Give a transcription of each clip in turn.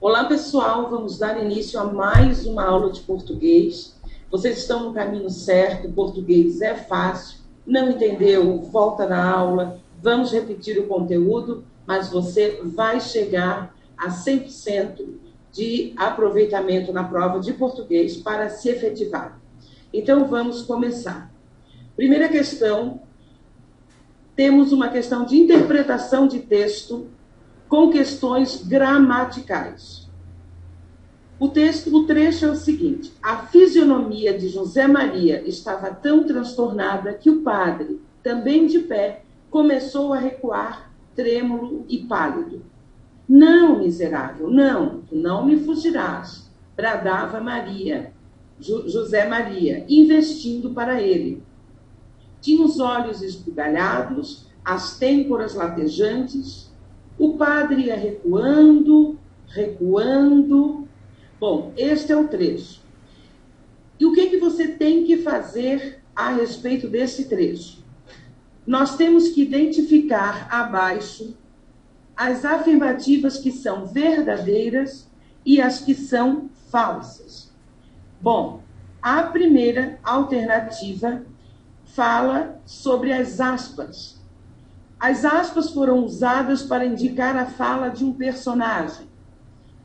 Olá, pessoal, vamos dar início a mais uma aula de português. Vocês estão no caminho certo, português é fácil. Não entendeu? Volta na aula, vamos repetir o conteúdo, mas você vai chegar a 100% de aproveitamento na prova de português para se efetivar. Então, vamos começar. Primeira questão, temos uma questão de interpretação de texto com questões gramaticais. O trecho é o seguinte: a fisionomia de José Maria estava tão transtornada que o padre, também de pé, começou a recuar, trêmulo e pálido. Não, miserável, não, tu não me fugirás, bradava Maria, José Maria, investindo para ele. Tinha os olhos esbugalhados, as têmporas latejantes. O padre ia recuando, recuando. Bom, este é o trecho. E o que você tem que fazer a respeito desse trecho? Nós temos que identificar abaixo as afirmativas que são verdadeiras e as que são falsas. Bom, a primeira alternativa fala sobre as aspas. As aspas foram usadas para indicar a fala de um personagem.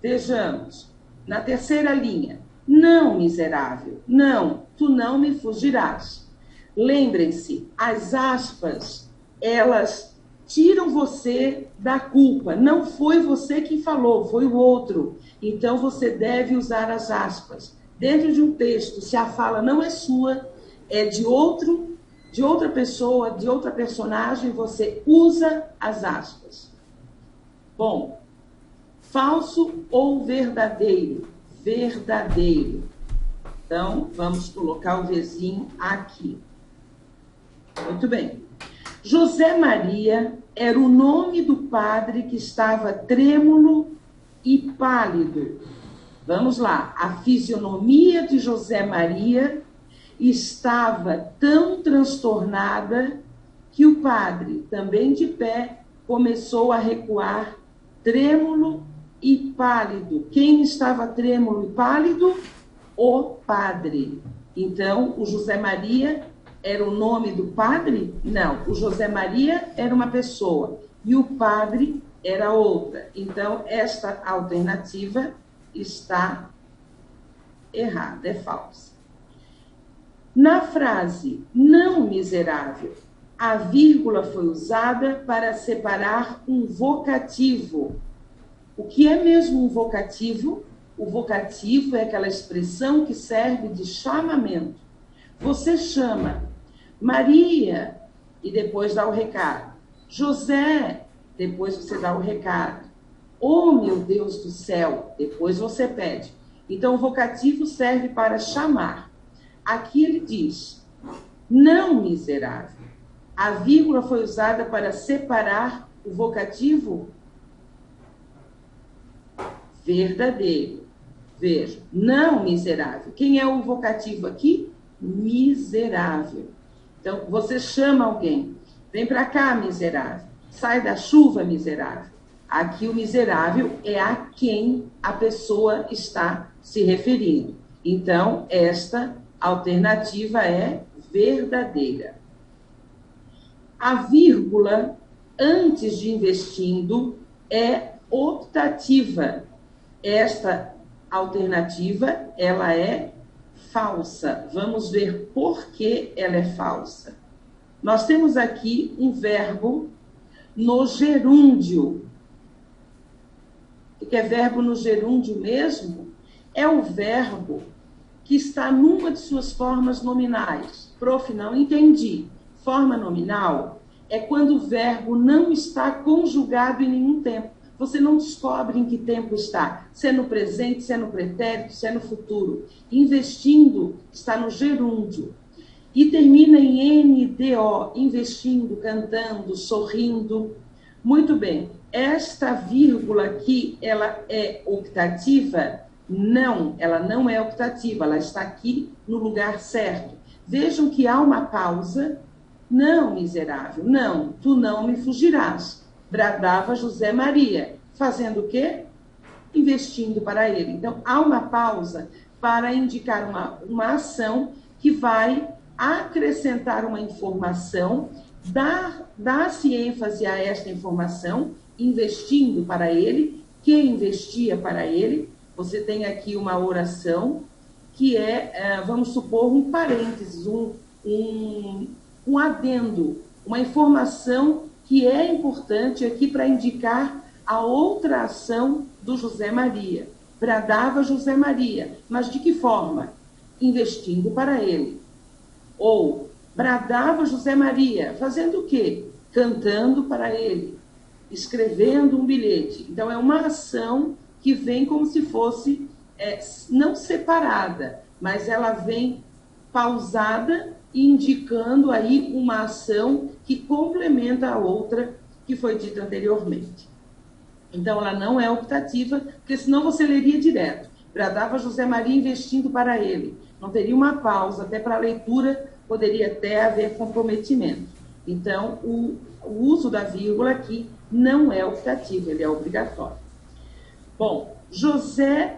Vejamos, na terceira linha. Não, miserável, não, tu não me fugirás. Lembrem-se, as aspas, elas tiram você da culpa. Não foi você quem falou, foi o outro. Então, você deve usar as aspas. Dentro de um texto, se a fala não é sua, é de outra pessoa, de outra personagem, você usa as aspas. Bom, falso ou verdadeiro? Verdadeiro. Então, vamos colocar o vizinho aqui. Muito bem. José Maria era o nome do padre que estava trêmulo e pálido. Vamos lá. A fisionomia de José Maria estava tão transtornada que o padre, também de pé, começou a recuar, trêmulo e pálido. Quem estava trêmulo e pálido? O padre. Então, o José Maria era o nome do padre? Não, o José Maria era uma pessoa e o padre era outra. Então, esta alternativa está errada, é falsa. Na frase não miserável, a vírgula foi usada para separar um vocativo. O que é mesmo um vocativo? O vocativo é aquela expressão que serve de chamamento. Você chama Maria e depois dá o recado. José, depois você dá o recado. Oh, meu Deus do céu, depois você pede. Então, o vocativo serve para chamar. Aqui ele diz, não miserável. A vírgula foi usada para separar o vocativo verdadeiro. Veja, não miserável. Quem é o vocativo aqui? Miserável. Então, você chama alguém. Vem para cá, miserável. Sai da chuva, miserável. Aqui o miserável é a quem a pessoa está se referindo. Então, esta alternativa é verdadeira. A vírgula, antes de investindo, é optativa. Esta alternativa, ela é falsa. Vamos ver por que ela é falsa. Nós temos aqui um verbo no gerúndio. O que é verbo no gerúndio mesmo? É o verbo que está numa de suas formas nominais. Prof, não entendi. Forma nominal é quando o verbo não está conjugado em nenhum tempo. Você não descobre em que tempo está. Se é no presente, se é no pretérito, se é no futuro. Investindo está no gerúndio. E termina em NDO, investindo, cantando, sorrindo. Muito bem. Esta vírgula aqui, ela é optativa? Não, ela não é optativa. Ela está aqui no lugar certo. Vejam que há uma pausa. Não, miserável, não, tu não me fugirás. Bradava José Maria. Fazendo o quê? investindo para ele. Então, há uma pausa para indicar uma ação que vai acrescentar uma informação, dar-se ênfase a esta informação, investindo para ele, que investia para ele. Você tem aqui uma oração que vamos supor, um parênteses, um adendo, uma informação que é importante aqui para indicar a outra ação do José Maria. Bradava José Maria, mas de que forma? Investindo para ele. Ou bradava José Maria, fazendo o quê? Cantando para ele, escrevendo um bilhete. Então, é uma ação que vem como se fosse, não separada, mas ela vem pausada, indicando aí uma ação que complementa a outra que foi dita anteriormente. Então, ela não é optativa, porque senão você leria direto. Bradava José Maria investindo para ele. Não teria uma pausa, até para a leitura poderia até haver comprometimento. Então, o uso da vírgula aqui não é optativo, ele é obrigatório. Bom, José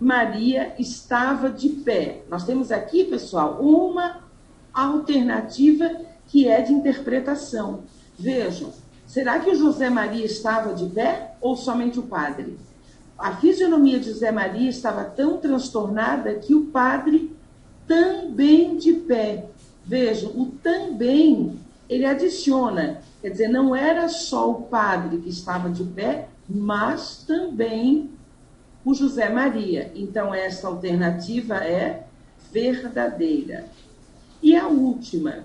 Maria estava de pé. Nós temos aqui, pessoal, uma alternativa que é de interpretação. Vejam, será que o José Maria estava de pé ou somente o padre? A fisionomia de José Maria estava tão transtornada que o padre também de pé. Vejam, o também, ele adiciona, quer dizer, não era só o padre que estava de pé, mas também o José Maria. Então, essa alternativa é verdadeira. E a última,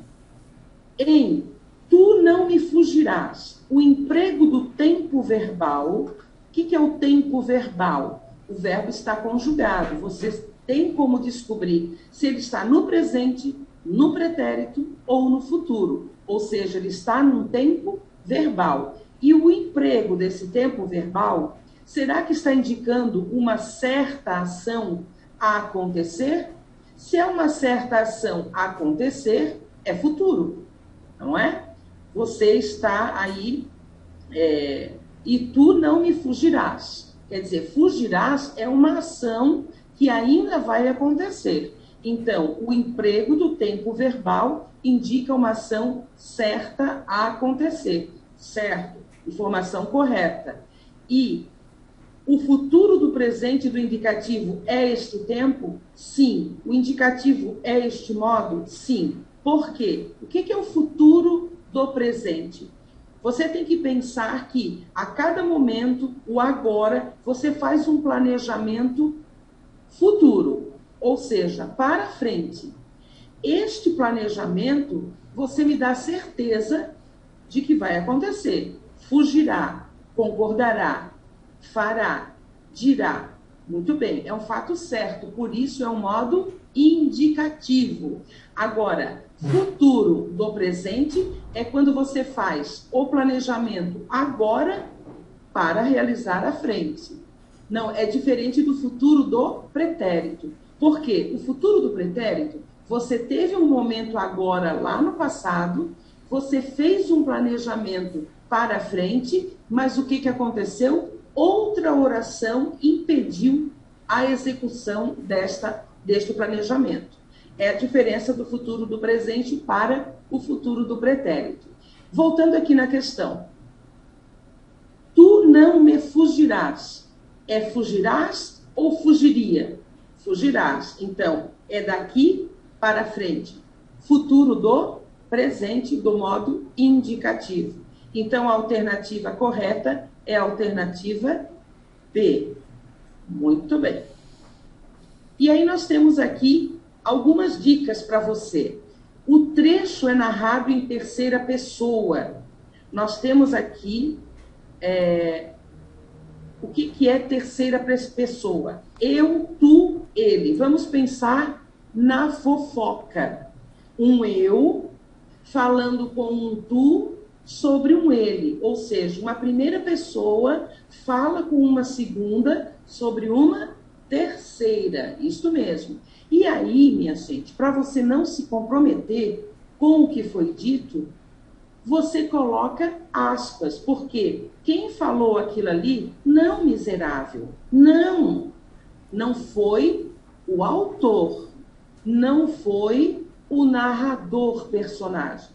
tu não me fugirás. O emprego do tempo verbal. O que é o tempo verbal? O verbo está conjugado. Você tem como descobrir se ele está no presente, no pretérito ou no futuro. Ou seja, ele está num tempo verbal. E o emprego desse tempo verbal, será que está indicando uma certa ação a acontecer? Se é uma certa ação a acontecer, é futuro, não é? Você está aí, e tu não me fugirás. Quer dizer, fugirás é uma ação que ainda vai acontecer. Então, o emprego do tempo verbal indica uma ação certa a acontecer. Certo? Informação correta. E o futuro do presente do indicativo é este tempo? Sim. O indicativo é este modo? Sim. Por quê? O que é o futuro do presente? Você tem que pensar que, a cada momento, o agora, você faz um planejamento futuro, ou seja, para frente. Este planejamento, você me dá certeza de que vai acontecer. Fugirá, concordará, fará, dirá. Muito bem, é um fato certo, por isso é um modo indicativo. Agora, futuro do presente é quando você faz o planejamento agora para realizar à frente. Não, é diferente do futuro do pretérito. Por quê? O futuro do pretérito, você teve um momento agora lá no passado, você fez um planejamento para frente, mas o que aconteceu? Outra oração impediu a execução deste planejamento. É a diferença do futuro do presente para o futuro do pretérito. Voltando aqui na questão. Tu não me fugirás. É fugirás ou fugiria? Fugirás. Então, é daqui para frente. Futuro do presente do modo indicativo. Então, a alternativa correta é a alternativa B. Muito bem. E aí nós temos aqui algumas dicas para você. O trecho é narrado em terceira pessoa. Nós temos aqui o que é terceira pessoa? Eu, tu, ele. Vamos pensar na fofoca. Um eu falando com um tu sobre um ele. Ou seja, uma primeira pessoa fala com uma segunda sobre uma terceira. Isso mesmo. E aí, minha gente, para você não se comprometer com o que foi dito, você coloca aspas, porque quem falou aquilo ali, não miserável, não foi o autor, não foi o narrador personagem,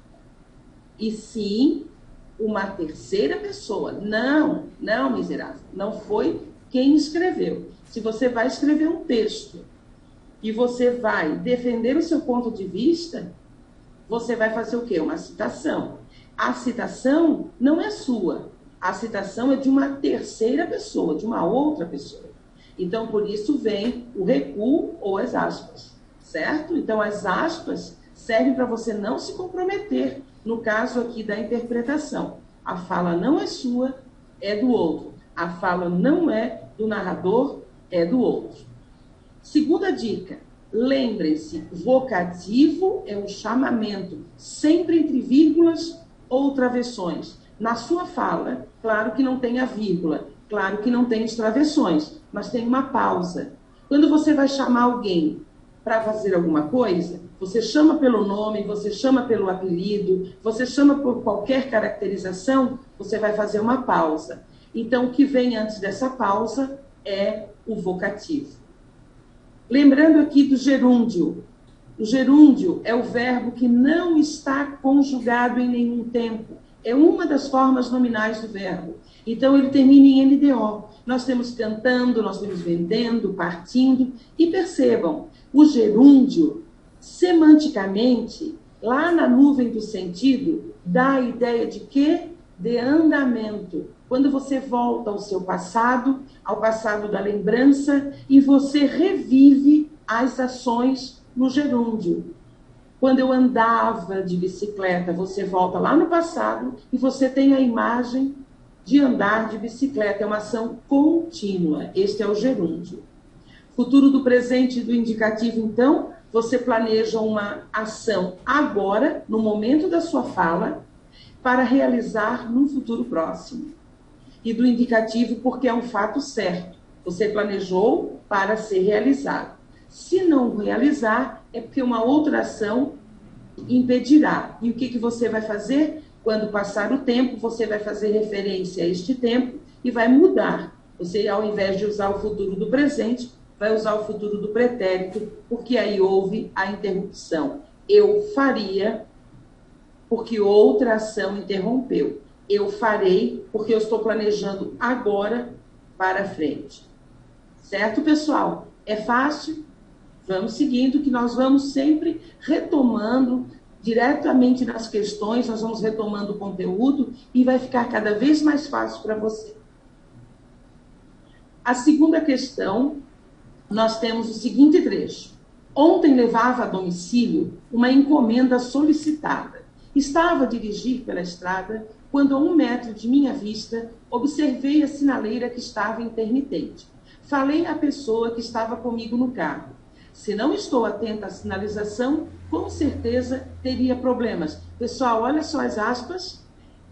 e sim uma terceira pessoa. Não, miserável, não foi quem escreveu. Se você vai escrever um texto e você vai defender o seu ponto de vista, você vai fazer o quê? Uma citação. A citação não é sua. A citação é de uma terceira pessoa, de uma outra pessoa. Então, por isso vem o recuo ou as aspas, certo? Então, as aspas servem para você não se comprometer, no caso aqui da interpretação. A fala não é sua, é do outro. A fala não é do narrador, é do outro. Segunda dica, lembrem-se, vocativo é um chamamento, sempre entre vírgulas ou travessões. Na sua fala, claro que não tem a vírgula, claro que não tem os travessões, mas tem uma pausa. Quando você vai chamar alguém para fazer alguma coisa, você chama pelo nome, você chama pelo apelido, você chama por qualquer caracterização, você vai fazer uma pausa. Então, o que vem antes dessa pausa é o vocativo. Lembrando aqui do gerúndio. O gerúndio é o verbo que não está conjugado em nenhum tempo. É uma das formas nominais do verbo. Então, ele termina em NDO. Nós temos cantando, nós temos vendendo, partindo. E percebam, o gerúndio, semanticamente, lá na nuvem do sentido, dá a ideia de quê? De andamento. Quando você volta ao seu passado, ao passado da lembrança, e você revive as ações no gerúndio. Quando eu andava de bicicleta, você volta lá no passado e você tem a imagem de andar de bicicleta. É uma ação contínua. Este é o gerúndio. Futuro do presente e do indicativo, então, você planeja uma ação agora, no momento da sua fala, para realizar num futuro próximo. E do indicativo, porque é um fato certo. Você planejou para ser realizado. Se não realizar, é porque uma outra ação impedirá. E o que você vai fazer? Quando passar o tempo, você vai fazer referência a este tempo e vai mudar. Você, ao invés de usar o futuro do presente, vai usar o futuro do pretérito, porque aí houve a interrupção. Eu faria, porque outra ação interrompeu. Eu farei, porque eu estou planejando agora para frente. Certo, pessoal? É fácil? Vamos seguindo, que nós vamos sempre retomando diretamente nas questões, nós vamos retomando o conteúdo e vai ficar cada vez mais fácil para você. A segunda questão, nós temos o seguinte trecho. Ontem levava a domicílio uma encomenda solicitada. Estava a dirigir pela estrada quando, a 1 metro de minha vista, observei a sinaleira que estava intermitente. Falei à pessoa que estava comigo no carro. Se não estou atenta à sinalização, com certeza teria problemas. Pessoal, olha só as aspas.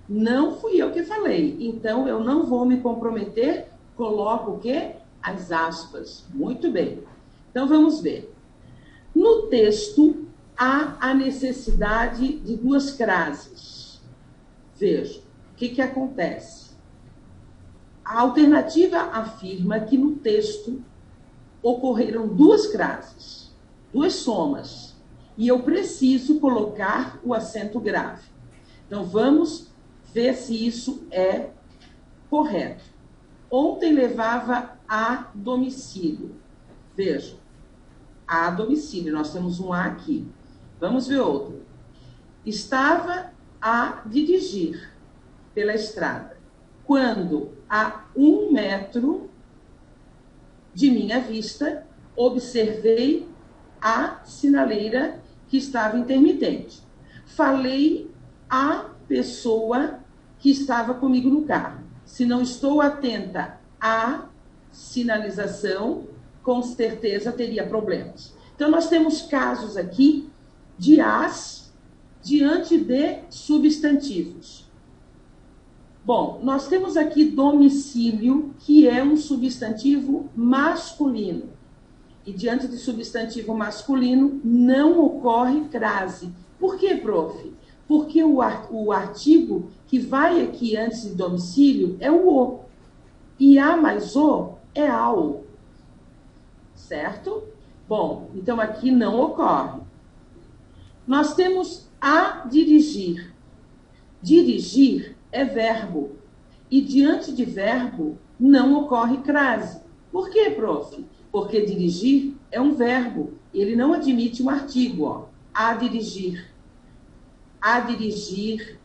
Não fui eu que falei, então eu não vou me comprometer. Coloco o quê? As aspas. Muito bem. Então vamos ver. No texto, há a necessidade de 2 crases. Veja, o que acontece? A alternativa afirma que no texto ocorreram 2 crases, 2 somas, e eu preciso colocar o acento grave. Então, vamos ver se isso é correto. Ontem levava a domicílio. Veja, a domicílio, nós temos um A aqui. Vamos ver outro. Estava a dirigir pela estrada, quando a 1 metro de minha vista, observei a sinaleira que estava intermitente. Falei à pessoa que estava comigo no carro. Se não estou atenta à sinalização, com certeza teria problemas. Então, nós temos casos aqui de as diante de substantivos. Bom, nós temos aqui domicílio, que é um substantivo masculino. E diante de substantivo masculino, não ocorre crase. Por quê, prof? Porque o artigo que vai aqui antes de domicílio é o o. E a mais o é ao. Certo? Bom, então aqui não ocorre. Nós temos a dirigir. Dirigir é verbo. E diante de verbo não ocorre crase. Por quê, prof? Porque dirigir é um verbo. Ele não admite um artigo. Ó. A dirigir. A dirigir.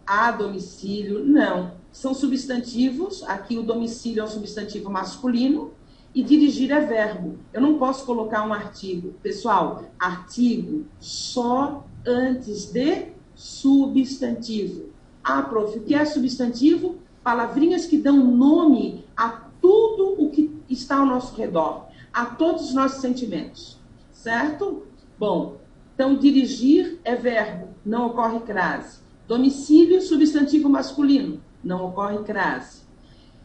A domicílio. Não. São substantivos. Aqui o domicílio é um substantivo masculino. E dirigir é verbo. Eu não posso colocar um artigo. Pessoal, artigo só antes de substantivo. Ah, prof, o que é substantivo? Palavrinhas que dão nome a tudo o que está ao nosso redor, a todos os nossos sentimentos. Certo? Bom, então dirigir é verbo, não ocorre crase. Domicílio, substantivo masculino, não ocorre crase.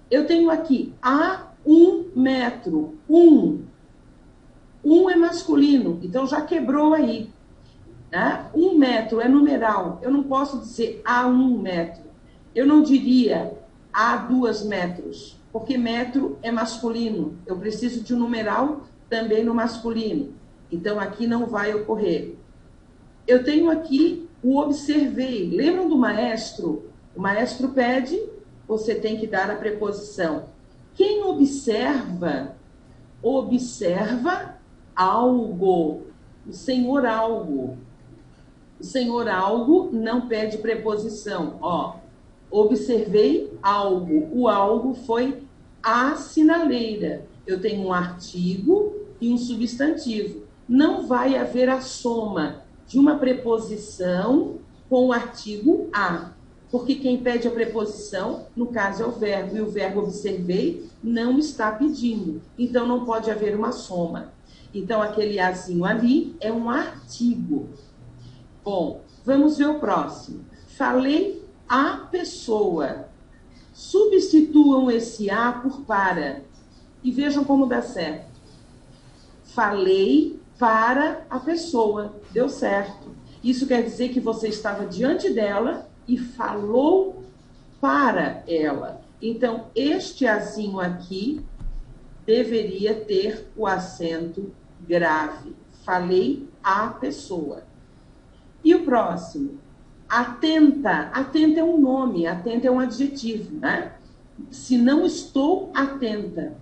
Eu tenho aqui a 1 metro. Um é masculino, então já quebrou aí. Né? 1 metro é numeral. Eu não posso dizer a 1 metro. Eu não diria a 2 metros, porque metro é masculino. Eu preciso de um numeral também no masculino. Então, aqui não vai ocorrer. Eu tenho aqui o observei. Lembram do maestro? O maestro pede, você tem que dar a preposição. Quem observa, observa algo. O senhor algo. O senhor algo não pede preposição. Ó, observei algo. O algo foi a sinaleira. Eu tenho um artigo e um substantivo. Não vai haver a soma de uma preposição com o artigo a. Porque quem pede a preposição, no caso, é o verbo. E o verbo observei não está pedindo. Então, não pode haver uma soma. Então, aquele azinho ali é um artigo. Bom, vamos ver o próximo. Falei a pessoa. Substituam esse a por para. E vejam como dá certo. Falei para a pessoa. Deu certo. Isso quer dizer que você estava diante dela e falou para ela. Então, este azinho aqui deveria ter o acento grave. Falei a pessoa. E o próximo? Atenta. Atenta é um nome, atenta é um adjetivo, né? Se não estou atenta.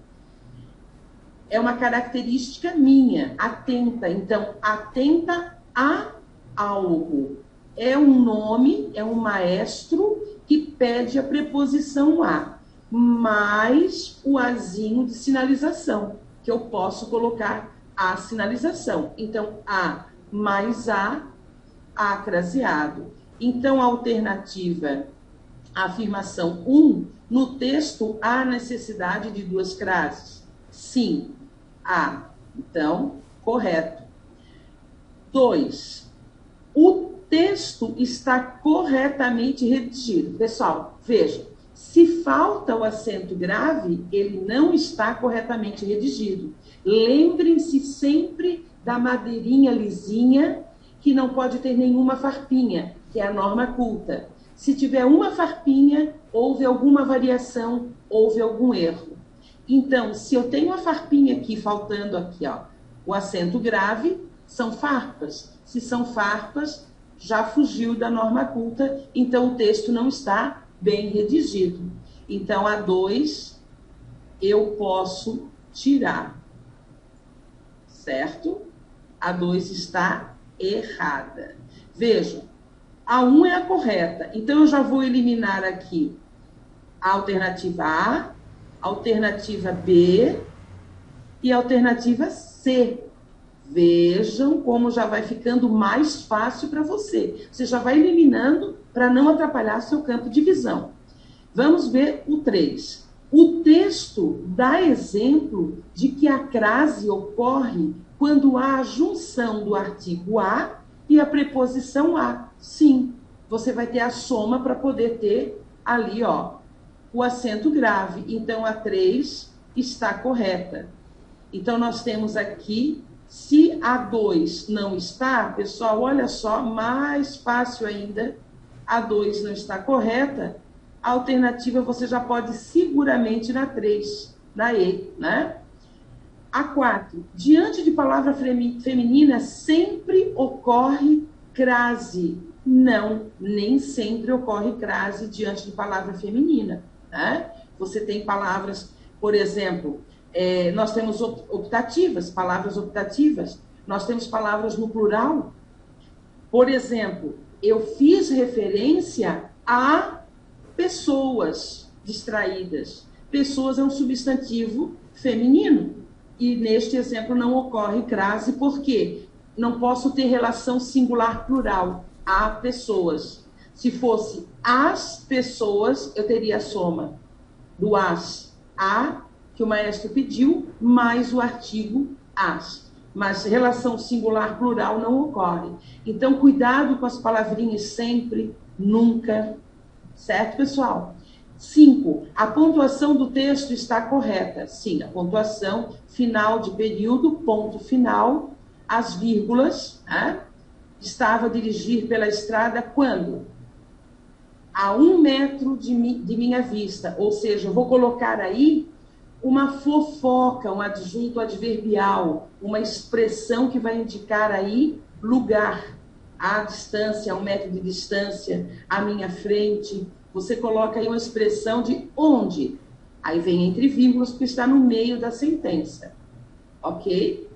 É uma característica minha, atenta. Então, atenta a algo. É um nome, é um maestro que pede a preposição a, mais o azinho de sinalização, que eu posso colocar a sinalização. Então, a mais a acraseado. Então, a alternativa, a afirmação 1, no texto há necessidade de duas crases? Sim, há. Então, correto. 2. O texto está corretamente redigido. Pessoal, veja, se falta o acento grave, ele não está corretamente redigido. Lembrem-se sempre da madeirinha lisinha, que não pode ter nenhuma farpinha, que é a norma culta. Se tiver uma farpinha, houve alguma variação, houve algum erro. Então, se eu tenho a farpinha aqui, faltando aqui, ó, o acento grave, são farpas. Se são farpas, já fugiu da norma culta, então o texto não está bem redigido. Então, a 2 eu posso tirar, certo? A 2 está errada. Vejam, a 1 é a correta, então eu já vou eliminar aqui a alternativa A, a alternativa B e a alternativa C. Vejam como já vai ficando mais fácil para você. Você já vai eliminando para não atrapalhar seu campo de visão. Vamos ver o 3. O texto dá exemplo de que a crase ocorre quando há a junção do artigo a e a preposição a. Sim, você vai ter a soma para poder ter ali, ó, o acento grave. Então, a 3 está correta. Então, nós temos aqui Se a 2 não está, pessoal, olha só, mais fácil ainda, a 2 não está correta, a alternativa você já pode seguramente na 3, na E, né? A 4, diante de palavra feminina sempre ocorre crase. Não, nem sempre ocorre crase diante de palavra feminina, né? Você tem palavras, por exemplo, nós temos optativas, palavras optativas, nós temos palavras no plural. Por exemplo, eu fiz referência a pessoas distraídas. Pessoas é um substantivo feminino. E neste exemplo não ocorre crase, porque não posso ter relação singular plural. Há pessoas. Se fosse as pessoas, eu teria a soma do as, a, que o maestro pediu, mais o artigo as. Mas relação singular plural não ocorre. Então, cuidado com as palavrinhas sempre, nunca. Certo, pessoal? 5. A pontuação do texto está correta. Sim, a pontuação final de período, ponto final, as vírgulas, né? Estava a dirigir pela estrada quando? A 1 metro de minha vista. Ou seja, eu vou colocar aí uma fofoca, um adjunto adverbial, uma expressão que vai indicar aí lugar, a distância, a 1 metro de distância, à minha frente. Você coloca aí uma expressão de onde. Aí vem entre vírgulas, porque está no meio da sentença. Ok?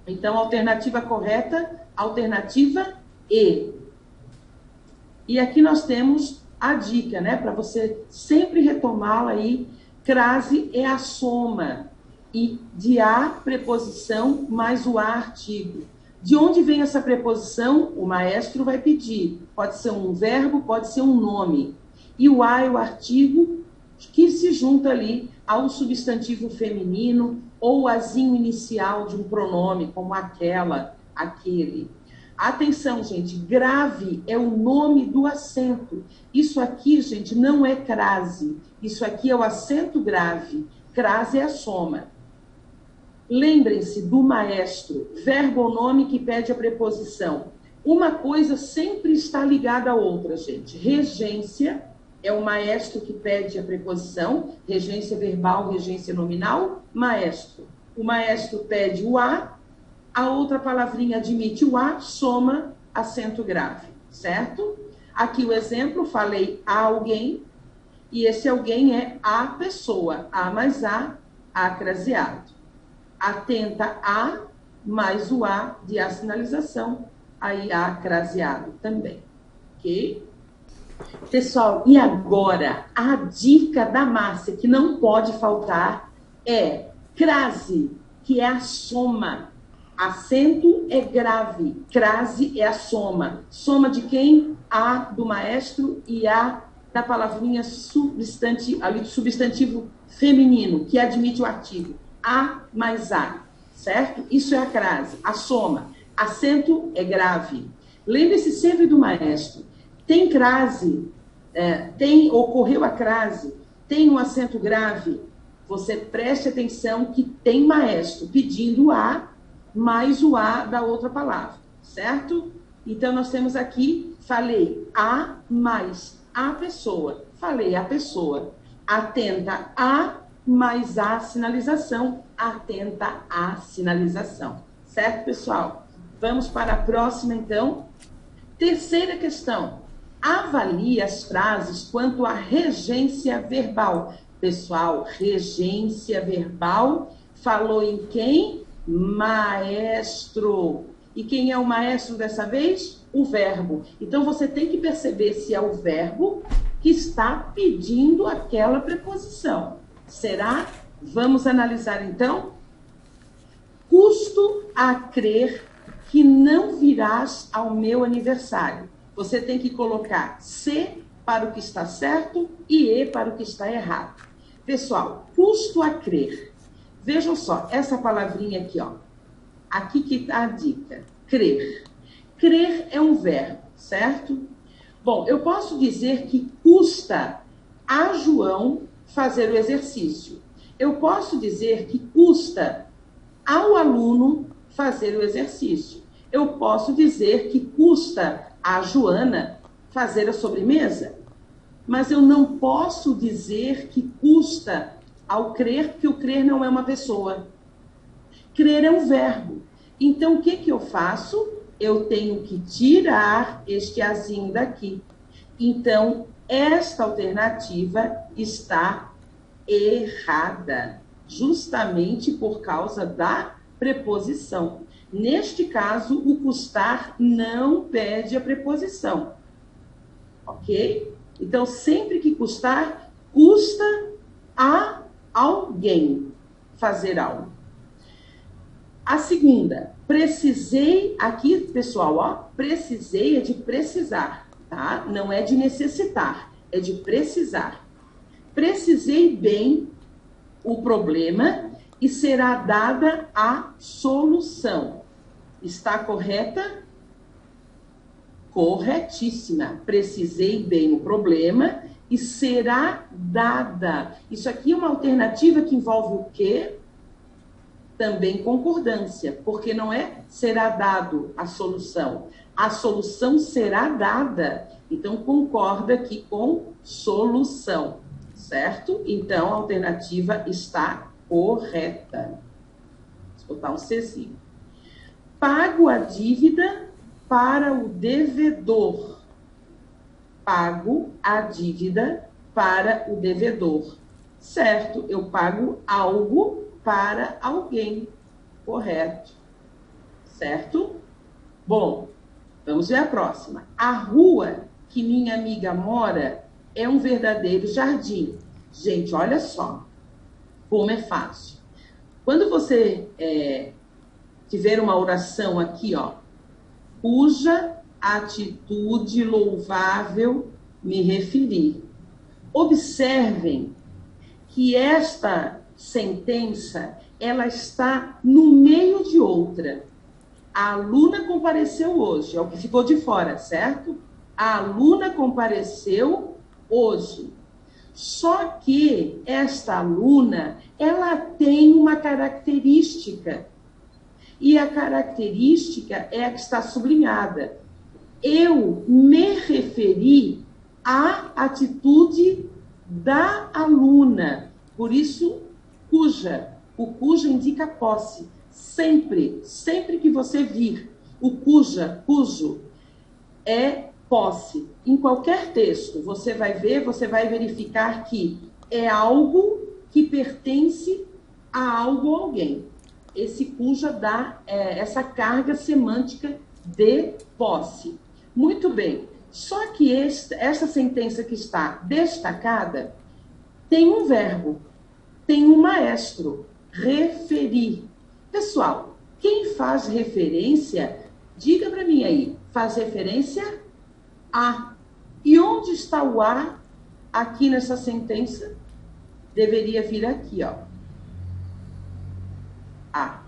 Então, alternativa correta, alternativa E. E aqui nós temos a dica, né? Para você sempre retomá-la aí. Crase é a soma. E de a, preposição, mais o a, artigo. De onde vem essa preposição? O maestro vai pedir. Pode ser um verbo, pode ser um nome. E o a é o artigo que se junta ali ao substantivo feminino ou azinho inicial de um pronome, como aquela, aquele. Atenção, gente, grave é o nome do acento. Isso aqui, gente, não é crase. Isso aqui é o acento grave. Crase é a soma. Lembrem-se do maestro, verbo ou nome que pede a preposição. Uma coisa sempre está ligada à outra, gente. Regência é o maestro que pede a preposição, regência verbal, regência nominal, maestro. O maestro pede o a outra palavrinha admite o a, soma, acento grave, certo? Aqui o exemplo, falei a alguém, e esse alguém é a pessoa, a mais a, acraseado. Atenta a, mais o a de assinalização, aí acraseado também, ok? Pessoal, e agora, a dica da Márcia, que não pode faltar, é crase, que é a soma. Acento é grave, crase é a soma. Soma de quem? A do maestro e a da palavrinha ali do substantivo feminino, que admite o artigo. A mais a, certo? Isso é a crase, a soma. Acento é grave. Lembre-se sempre do maestro. Tem crase, ocorreu a crase, tem um acento grave, você preste atenção que tem maestro pedindo a mais o a da outra palavra, certo? Então, nós temos aqui, falei a mais a pessoa, falei a pessoa, atenta a mais a sinalização, atenta a sinalização, certo, pessoal? Vamos para a próxima, então. Terceira questão. Avalie as frases quanto à regência verbal. Pessoal, regência verbal falou em quem? Maestro. E quem é o maestro dessa vez? O verbo. Então, você tem que perceber se é o verbo que está pedindo aquela preposição. Será? Vamos analisar, então. Custo a crer que não virás ao meu aniversário. Você tem que colocar C para o que está certo e E para o que está errado. Pessoal, custo a crer. Vejam só, essa palavrinha aqui, ó. Aqui que está a dica. Crer. Crer é um verbo, certo? Bom, eu posso dizer que custa a João fazer o exercício. Eu posso dizer que custa ao aluno fazer o exercício. Eu posso dizer que custa a Joana fazer a sobremesa, mas eu não posso dizer que custa ao crer, porque o crer não é uma pessoa. Crer é um verbo. Então, o que que eu faço? Eu tenho que tirar este azinho daqui. Então, esta alternativa está errada, justamente por causa da preposição. Neste caso, o custar não pede a preposição. Ok? Então, sempre que custar, custa a alguém fazer algo. A segunda, precisei, aqui, pessoal, ó, precisei é de precisar, tá? Não é de necessitar, é de precisar. Precisei bem o problema e será dada a solução. Está correta? Corretíssima. Precisei bem o problema e será dada. Isso aqui é uma alternativa que envolve o quê? Também concordância, porque não é será dado a solução. A solução será dada. Então, concorda aqui com solução, certo? Então, a alternativa está correta. Vou botar um Czinho. Pago a dívida para o devedor. Pago a dívida para o devedor. Certo, eu pago algo para alguém. Correto. Certo? Bom, vamos ver a próxima. A rua que minha amiga mora é um verdadeiro jardim. Gente, olha só como é fácil. Quando você tiver uma oração aqui, ó, cuja atitude louvável me referi. Observem que esta sentença, ela está no meio de outra. A aluna compareceu hoje, é o que ficou de fora, certo? A aluna compareceu hoje. Só que esta aluna, ela tem uma característica. E a característica é a que está sublinhada. Eu me referi à atitude da aluna. Por isso, cuja. O cuja indica posse. Sempre que você vir o cuja, cujo, é posse. Em qualquer texto, você vai ver, você vai verificar que é algo que pertence a algo ou alguém. Esse cuja dá essa carga semântica de posse. Muito bem. Só que essa sentença que está destacada tem um verbo, tem um maestro, referir. Pessoal, quem faz referência, diga para mim aí, faz referência a. E onde está o a aqui nessa sentença? Deveria vir aqui, ó. A,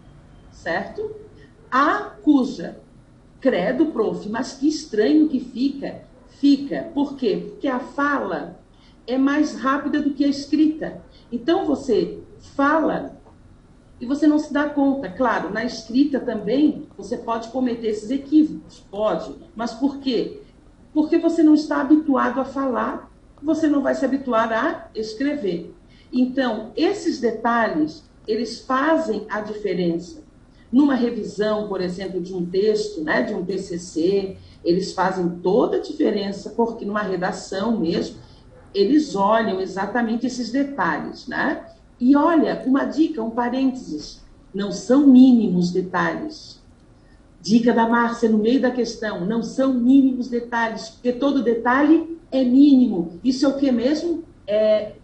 certo? A cuja. Credo, prof, mas que estranho que fica. Fica. Por quê? Porque a fala é mais rápida do que a escrita. Então, você fala e você não se dá conta. Claro, na escrita também você pode cometer esses equívocos. Pode. Mas por quê? Porque você não está habituado a falar, você não vai se habituar a escrever. Então, esses detalhes, eles fazem a diferença. Numa revisão, por exemplo, de um texto, né, de um TCC, eles fazem toda a diferença, porque numa redação mesmo, eles olham exatamente esses detalhes, né? E olha, uma dica, um parênteses, não são mínimos detalhes. Dica da Márcia no meio da questão, não são mínimos detalhes, porque todo detalhe é mínimo. Isso é o que mesmo? É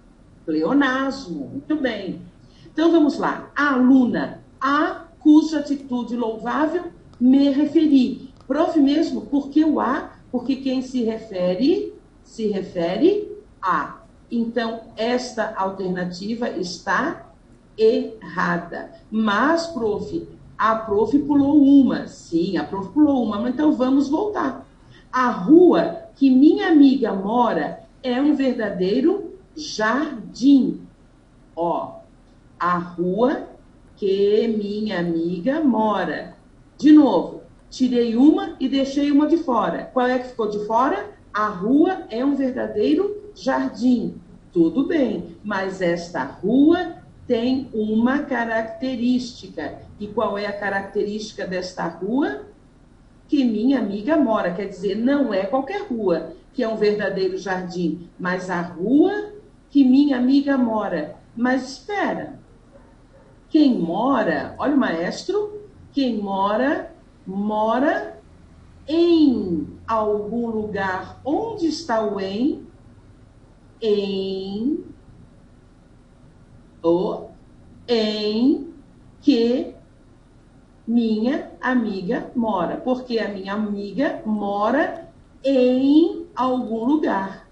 pleonasmo. Muito bem. Então, vamos lá. A aluna, a cuja atitude louvável me referi. Prof mesmo, por que o a? Porque quem se refere a. Então, esta alternativa está errada. Mas, prof, a prof pulou uma. Sim, a prof pulou uma. Mas então, vamos voltar. A rua que minha amiga mora é um verdadeiro jardim. Ó, a rua que minha amiga mora. De novo, tirei uma e deixei uma de fora. Qual é que ficou de fora? A rua é um verdadeiro jardim. Tudo bem, mas esta rua tem uma característica. E qual é a característica desta rua? Que minha amiga mora. Quer dizer, não é qualquer rua que é um verdadeiro jardim, mas a rua que minha amiga mora. Mas espera, quem mora, olha o maestro, quem mora, mora em algum lugar. Onde está o em? Em que minha amiga mora. Porque a minha amiga mora em algum lugar.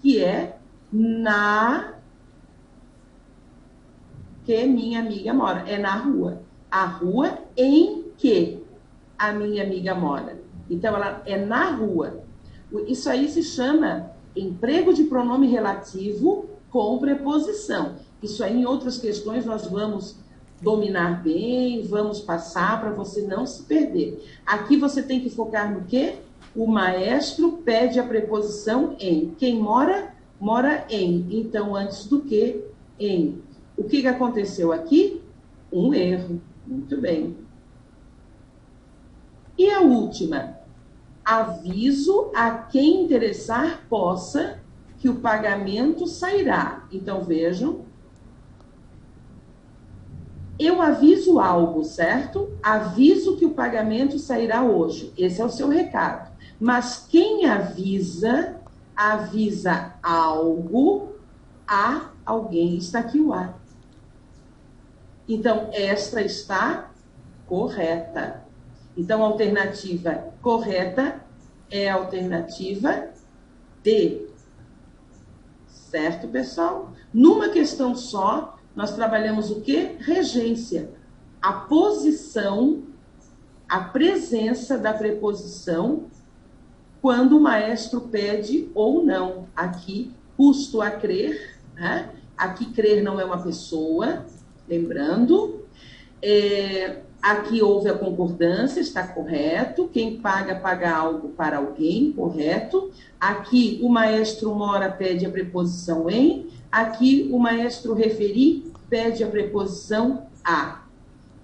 Que é na que minha amiga mora. É na rua. A rua em que a minha amiga mora. Então, ela é na rua. Isso aí se chama emprego de pronome relativo com preposição. Isso aí, em outras questões, nós vamos dominar bem, vamos passar para você não se perder. Aqui você tem que focar no quê? O maestro pede a preposição em. Quem mora, mora em. Então, antes do que, em. O que aconteceu aqui? Um erro. Muito bem. E a última? Aviso a quem interessar possa que o pagamento sairá. Então, vejam. Eu aviso algo, certo? Aviso que o pagamento sairá hoje. Esse é o seu recado. Mas quem avisa, avisa algo a alguém. Está aqui o a. Então, esta está correta. Então, a alternativa correta é a alternativa D. Certo, pessoal? Numa questão só, nós trabalhamos o quê? Regência. A posição, a presença da preposição quando o maestro pede ou não. Aqui, custo a crer, né? Aqui, crer não é uma pessoa, lembrando. Aqui houve a concordância, está correto. Quem paga, paga algo para alguém, correto. Aqui, o maestro mora pede a preposição em. Aqui, o maestro referir pede a preposição a.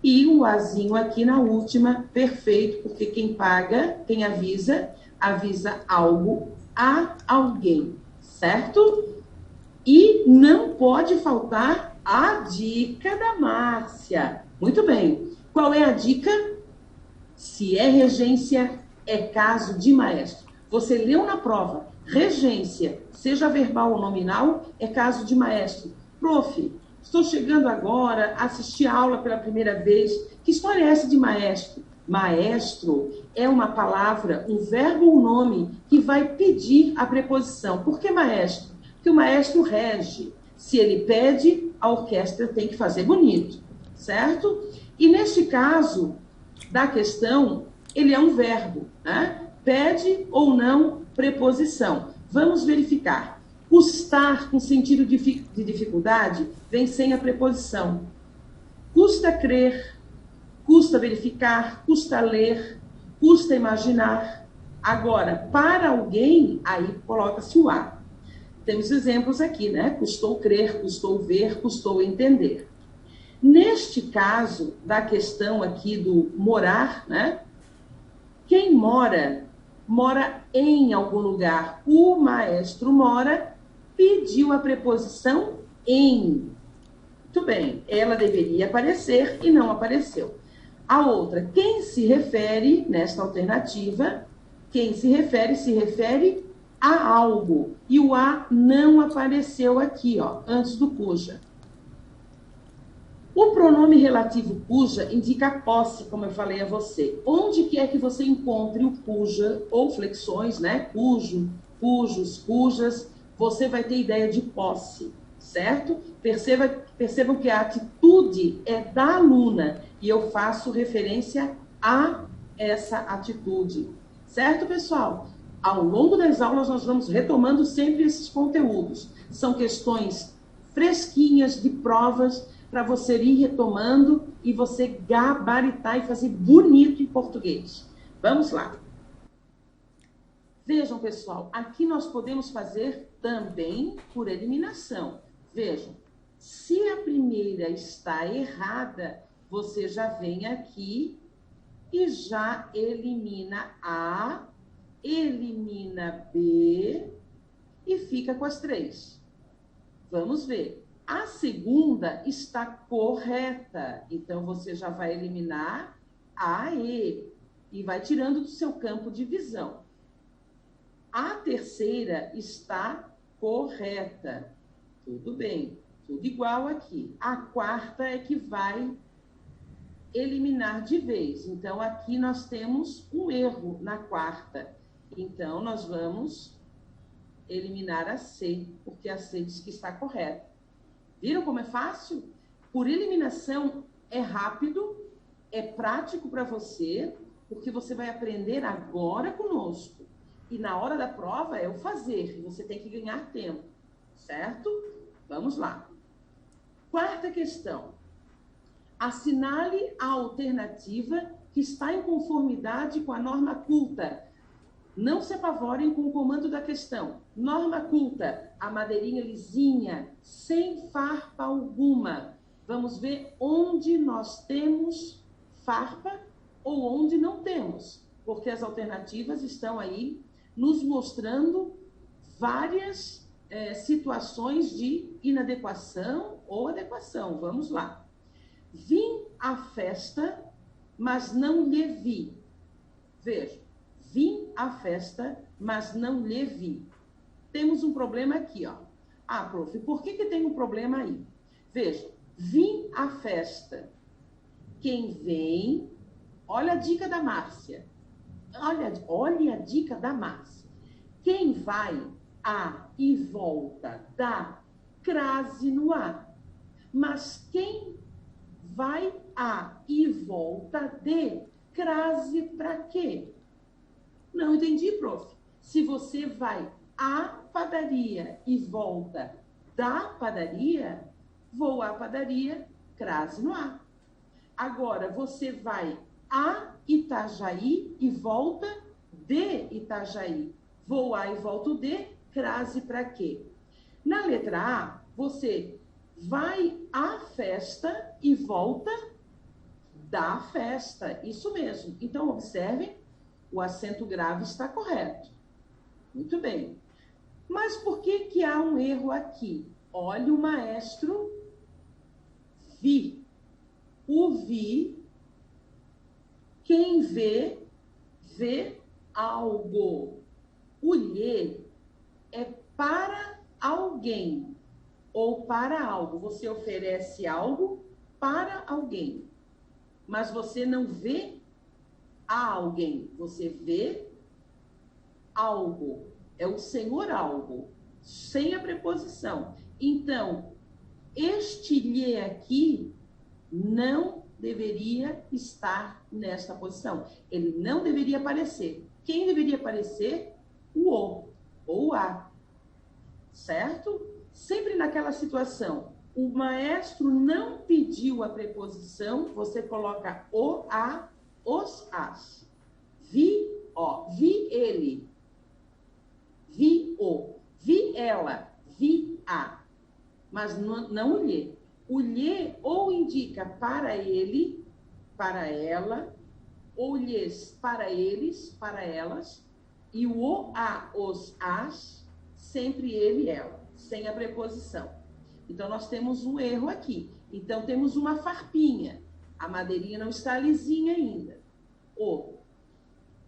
E o azinho aqui na última, perfeito, porque quem paga, quem avisa, avisa algo a alguém, certo? E não pode faltar a dica da Márcia. Muito bem. Qual é a dica? Se é regência, é caso de maestro. Você leu na prova, regência, seja verbal ou nominal, é caso de maestro. Prof, estou chegando agora, assisti a aula pela primeira vez. Que história é essa de maestro? Maestro é uma palavra, um verbo ou nome que vai pedir a preposição. Por que maestro? Porque o maestro rege. Se ele pede, a orquestra tem que fazer bonito, certo? E neste caso da questão, ele é um verbo, né? Pede ou não preposição. Vamos verificar. Custar, com sentido de dificuldade, vem sem a preposição. Custa crer, custa verificar, custa ler, custa imaginar. Agora, para alguém, aí coloca-se o a. Temos exemplos aqui, né? Custou crer, custou ver, custou entender. Neste caso, da questão aqui do morar, né? Quem mora, mora em algum lugar. O maestro mora, pediu a preposição em. Muito bem, ela deveria aparecer e não apareceu. A outra, quem se refere, nesta alternativa, quem se refere a algo. E o a não apareceu aqui, ó, antes do cuja. O pronome relativo cuja indica a posse, como eu falei a você. Onde quer que você encontre o cuja, ou flexões, né? Cujo, cujos, cujas, você vai ter ideia de posse, certo? Percebam que a atitude é da aluna e eu faço referência a essa atitude. Certo, pessoal? Ao longo das aulas nós vamos retomando sempre esses conteúdos. São questões fresquinhas de provas para você ir retomando e você gabaritar e fazer bonito em português. Vamos lá. Vejam, pessoal, aqui nós podemos fazer também por eliminação. Vejam, se a primeira está errada, você já vem aqui e já elimina A, elimina B e fica com as 3. Vamos ver. A segunda está correta, então você já vai eliminar A, e vai tirando do seu campo de visão. A terceira está correta. Tudo bem, tudo igual aqui. A quarta é que vai eliminar de vez. Então, aqui nós temos um erro na quarta. Então, nós vamos eliminar a C, porque a C diz que está correta. Viram como é fácil? Por eliminação, é rápido, é prático para você, porque você vai aprender agora conosco. E na hora da prova é o fazer, e você tem que ganhar tempo, certo? Vamos lá. Quarta questão. Assinale a alternativa que está em conformidade com a norma culta. Não se apavorem com o comando da questão. Norma culta, a madeirinha lisinha, sem farpa alguma. Vamos ver onde nós temos farpa ou onde não temos, porque as alternativas estão aí nos mostrando várias situações de inadequação ou adequação. Vamos lá. Vim à festa, mas não lhe vi. Veja, vim à festa, mas não lhe vi. Temos um problema aqui, ó. Ah, prof, por que tem um problema aí? Veja, vim à festa. Quem vem, olha a dica da Márcia. Olha a dica da Márcia. Quem vai a e volta da crase no A. Mas quem vai a e volta de crase para quê? Não entendi, prof. Se você vai à padaria e volta da padaria, vou à padaria, crase no A. Agora, você vai a Itajaí e volta de Itajaí. Vou a e volto de, crase para quê? Na letra A, você vai à festa e volta da festa. Isso mesmo. Então, observem, o acento grave está correto. Muito bem. Mas por que há um erro aqui? Olha o maestro vi. O vi, quem vê, vê algo. O lhe é para alguém ou para algo. Você oferece algo para alguém, mas você não vê a alguém. Você vê algo. É o senhor algo, sem a preposição. Então, este lhe aqui não deveria estar nesta posição. Ele não deveria aparecer. Quem deveria aparecer? O ou ou a. Certo? Sempre naquela situação, o maestro não pediu a preposição, você coloca o, a, os, as. Vi, ó, vi ele. Vi o. Vi ela. Vi a. Mas não o lhe. O lhe ou indica para ele, para ela, ou lhes para eles, para elas, e o, a, os, as, sempre ele e ela, sem a preposição. Então, nós temos um erro aqui. Então, temos uma farpinha. A madeirinha não está lisinha ainda. O.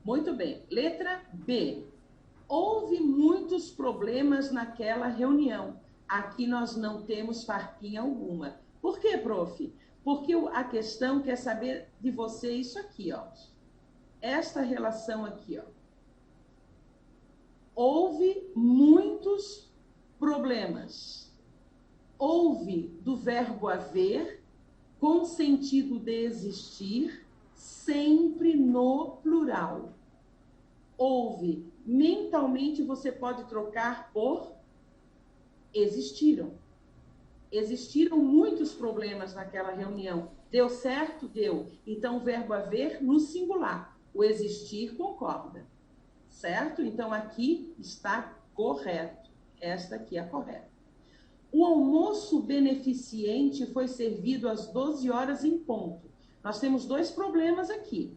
Muito bem. Letra B. Houve muitos problemas naquela reunião. Aqui nós não temos farpinha alguma. Por quê, prof? Porque a questão quer saber de você isso aqui, ó. Esta relação aqui, ó. Houve muitos problemas. Houve do verbo haver, com sentido de existir, sempre no plural. Houve, mentalmente você pode trocar por existiram. Existiram muitos problemas naquela reunião. Deu certo? Deu. Então, o verbo haver no singular. O existir concorda. Certo? Então, aqui está correto. Esta aqui é a correta. O almoço beneficente foi servido às 12 horas em ponto. Nós temos dois problemas aqui.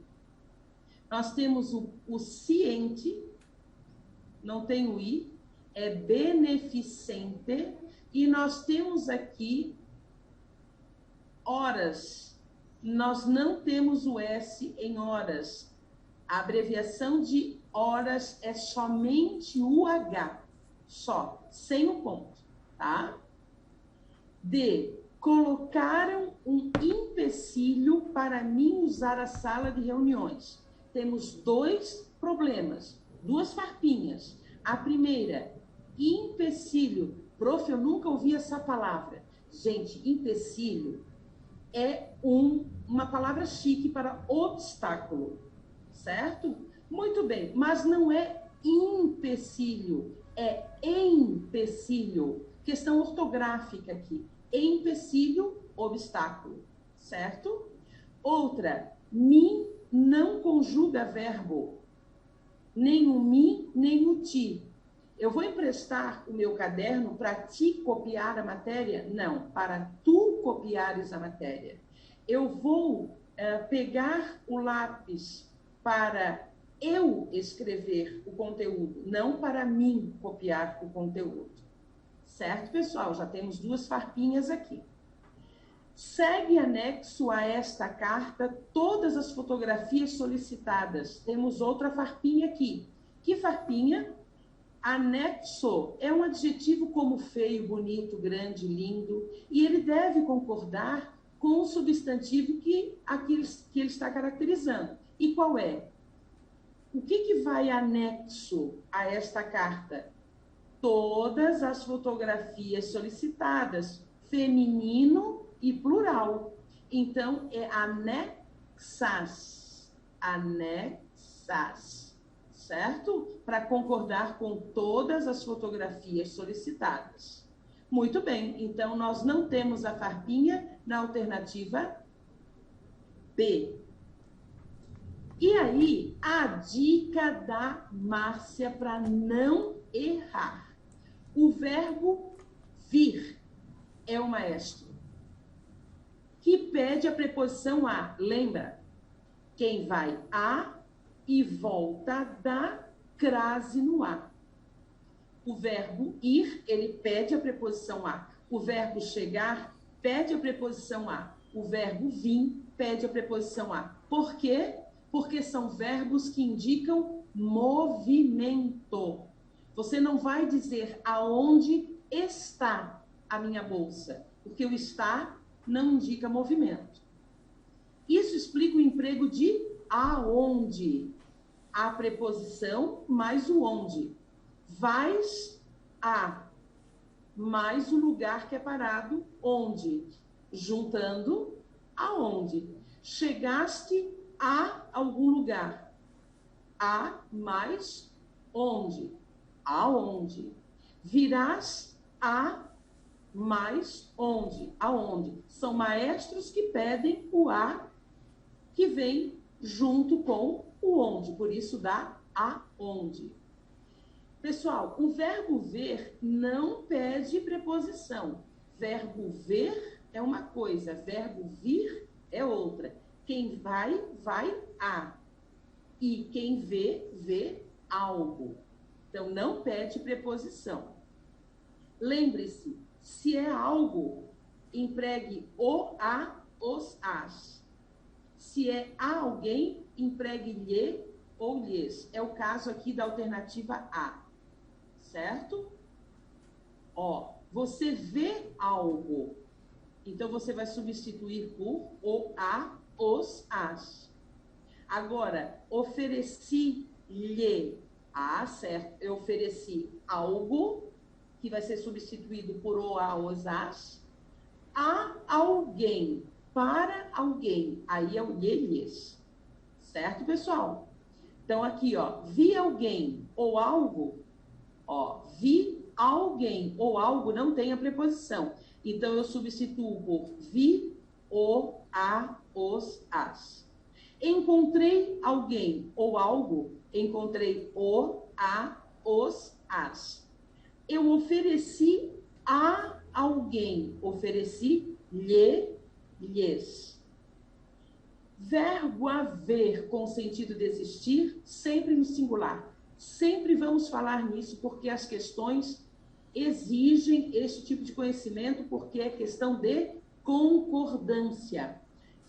Nós temos o ciente, não tem o i, é beneficente, e nós temos aqui horas. Nós não temos o S em horas. A abreviação de horas é somente o H, só, sem o ponto, tá? D. Colocaram um empecilho para mim usar a sala de reuniões. Temos dois problemas, duas farpinhas. A primeira, empecilho. Prof, eu nunca ouvi essa palavra. Gente, empecilho é uma palavra chique para obstáculo, certo? Muito bem, mas não é empecilho, é empecilho. Questão ortográfica aqui. Empecilho, obstáculo, certo? Outra, me não conjuga verbo, nem o me, nem o ti. Eu vou emprestar o meu caderno para ti copiar a matéria? Não, para tu copiares a matéria. Eu vou pegar o lápis para eu escrever o conteúdo, não para mim copiar o conteúdo. Certo, pessoal? Já temos duas farpinhas aqui. Segue anexo a esta carta todas as fotografias solicitadas. Temos outra farpinha aqui. Que farpinha? Anexo é um adjetivo como feio, bonito, grande, lindo, e ele deve concordar com o substantivo que ele está caracterizando. E qual é? O que vai anexo a esta carta? Todas as fotografias solicitadas, feminino e plural. Então, é anexas. Anexas. Certo? Para concordar com todas as fotografias solicitadas. Muito bem, então nós não temos a farpinha na alternativa B. E aí, a dica da Márcia para não errar. O verbo vir é o maestro, que pede a preposição a. Lembra? Quem vai a e volta da crase no a. O verbo ir, ele pede a preposição a. O verbo chegar, pede a preposição a. O verbo vir, pede a preposição a. Por quê? Porque são verbos que indicam movimento. Você não vai dizer aonde está a minha bolsa, porque o está não indica movimento. Isso explica o emprego de aonde. A preposição mais o onde. Vais a mais o lugar que é parado, onde. Juntando aonde. Chegaste a algum lugar. A mais onde. Aonde. Virás a mais onde. Aonde. São maestros que pedem o a que vem junto com o onde. Por isso dá aonde. Pessoal, o verbo ver não pede preposição. Verbo ver é uma coisa, verbo vir é outra. Quem vai, vai a. E quem vê, vê algo. Então, não pede preposição. Lembre-se, se é algo, empregue o, a, os, as. Se é a alguém, empregue lhe ou lhes. É o caso aqui da alternativa A. Certo? Ó, você vê algo. Então, você vai substituir por o, a, os, as. Agora, ofereci-lhe. Ah, certo. Eu ofereci algo, que vai ser substituído por o, a, os, as. A alguém. Para alguém. Aí é o lhe, lhes. Certo, pessoal? Então, aqui, ó. Vi alguém ou algo. Ó, vi alguém ou algo não tem a preposição. Então, eu substituo por vi, o, a, os, as. Encontrei alguém ou algo, encontrei o, a, os, as. Eu ofereci a alguém, ofereci lhe, lhes. Verbo haver com sentido de existir, sempre no singular. Sempre vamos falar nisso, porque as questões exigem este tipo de conhecimento, porque é questão de concordância.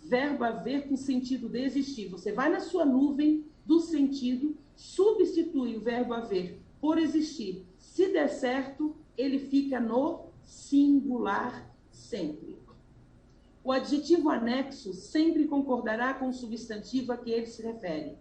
Verbo haver com sentido de existir. Você vai na sua nuvem do sentido, substitui o verbo haver por existir. Se der certo, ele fica no singular sempre. O adjetivo anexo sempre concordará com o substantivo a que ele se refere.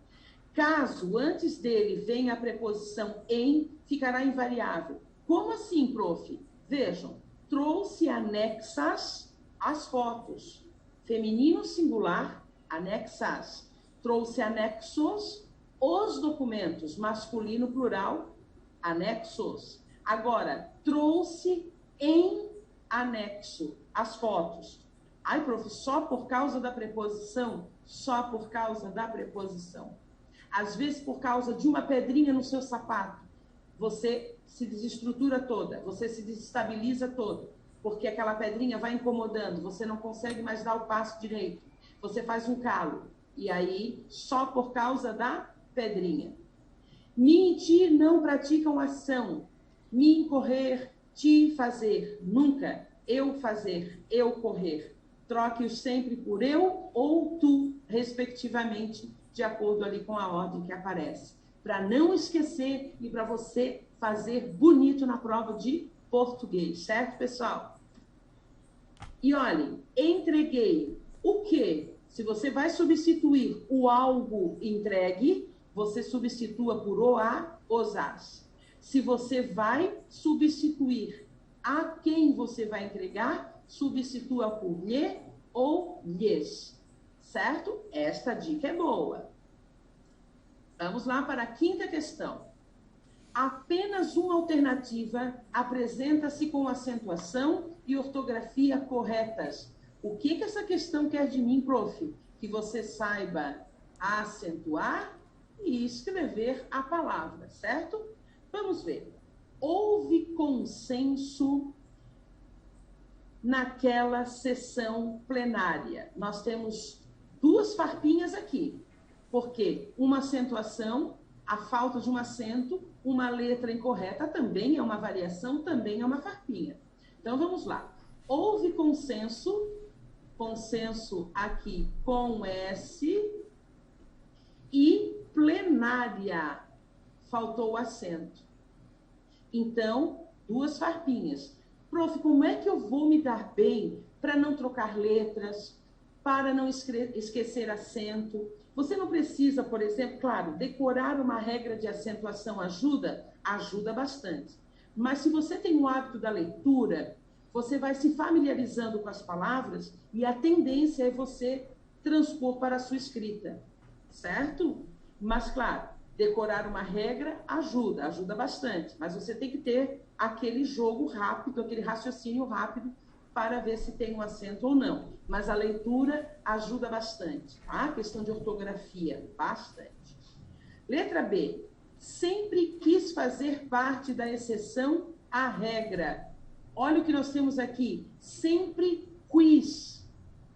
Caso antes dele venha a preposição em, ficará invariável. Como assim, prof? Vejam, trouxe anexas as fotos. Feminino singular, anexas. Trouxe anexos os documentos. Masculino plural, anexos. Agora, trouxe em anexo as fotos. Ai, prof, só por causa da preposição? Só por causa da preposição. Às vezes, por causa de uma pedrinha no seu sapato, você se desestrutura toda, você se desestabiliza todo, porque aquela pedrinha vai incomodando, você não consegue mais dar o passo direito, você faz um calo, e aí, só por causa da pedrinha. Me e ti não praticam ação, me correr, ti fazer, nunca, eu fazer, eu correr. Troque-os sempre por eu ou tu, respectivamente, de acordo ali com a ordem que aparece. Para não esquecer e para você fazer bonito na prova de português, certo, pessoal? E olhem, entreguei o quê? Se você vai substituir o algo entregue, você substitua por o, a, os, as. Se você vai substituir a quem você vai entregar, substitua por lhe ou lhes, certo? Esta dica é boa. Vamos lá para a quinta questão. Apenas uma alternativa apresenta-se com acentuação e ortografia corretas. O que essa questão quer de mim, prof? Que você saiba acentuar e escrever a palavra, certo? Vamos ver. Houve consenso naquela sessão plenária. Nós temos duas farpinhas aqui, porque uma acentuação, a falta de um acento, uma letra incorreta também é uma variação, também é uma farpinha. Então, vamos lá. Houve consenso, consenso aqui com S, e plenária, faltou o acento. Então, duas farpinhas. Prof, como é que eu vou me dar bem para não trocar letras, para não esquecer acento? Você não precisa, por exemplo, claro, decorar uma regra de acentuação ajuda? Ajuda bastante. Mas se você tem o hábito da leitura, você vai se familiarizando com as palavras e a tendência é você transpor para a sua escrita, certo? Mas, claro, decorar uma regra ajuda bastante, mas você tem que ter aquele jogo rápido, aquele raciocínio rápido para ver se tem um acento ou não. Mas a leitura ajuda bastante, tá? A questão de ortografia, bastante. Letra B. Sempre quis fazer parte da exceção à regra. Olha o que nós temos aqui. Sempre quis.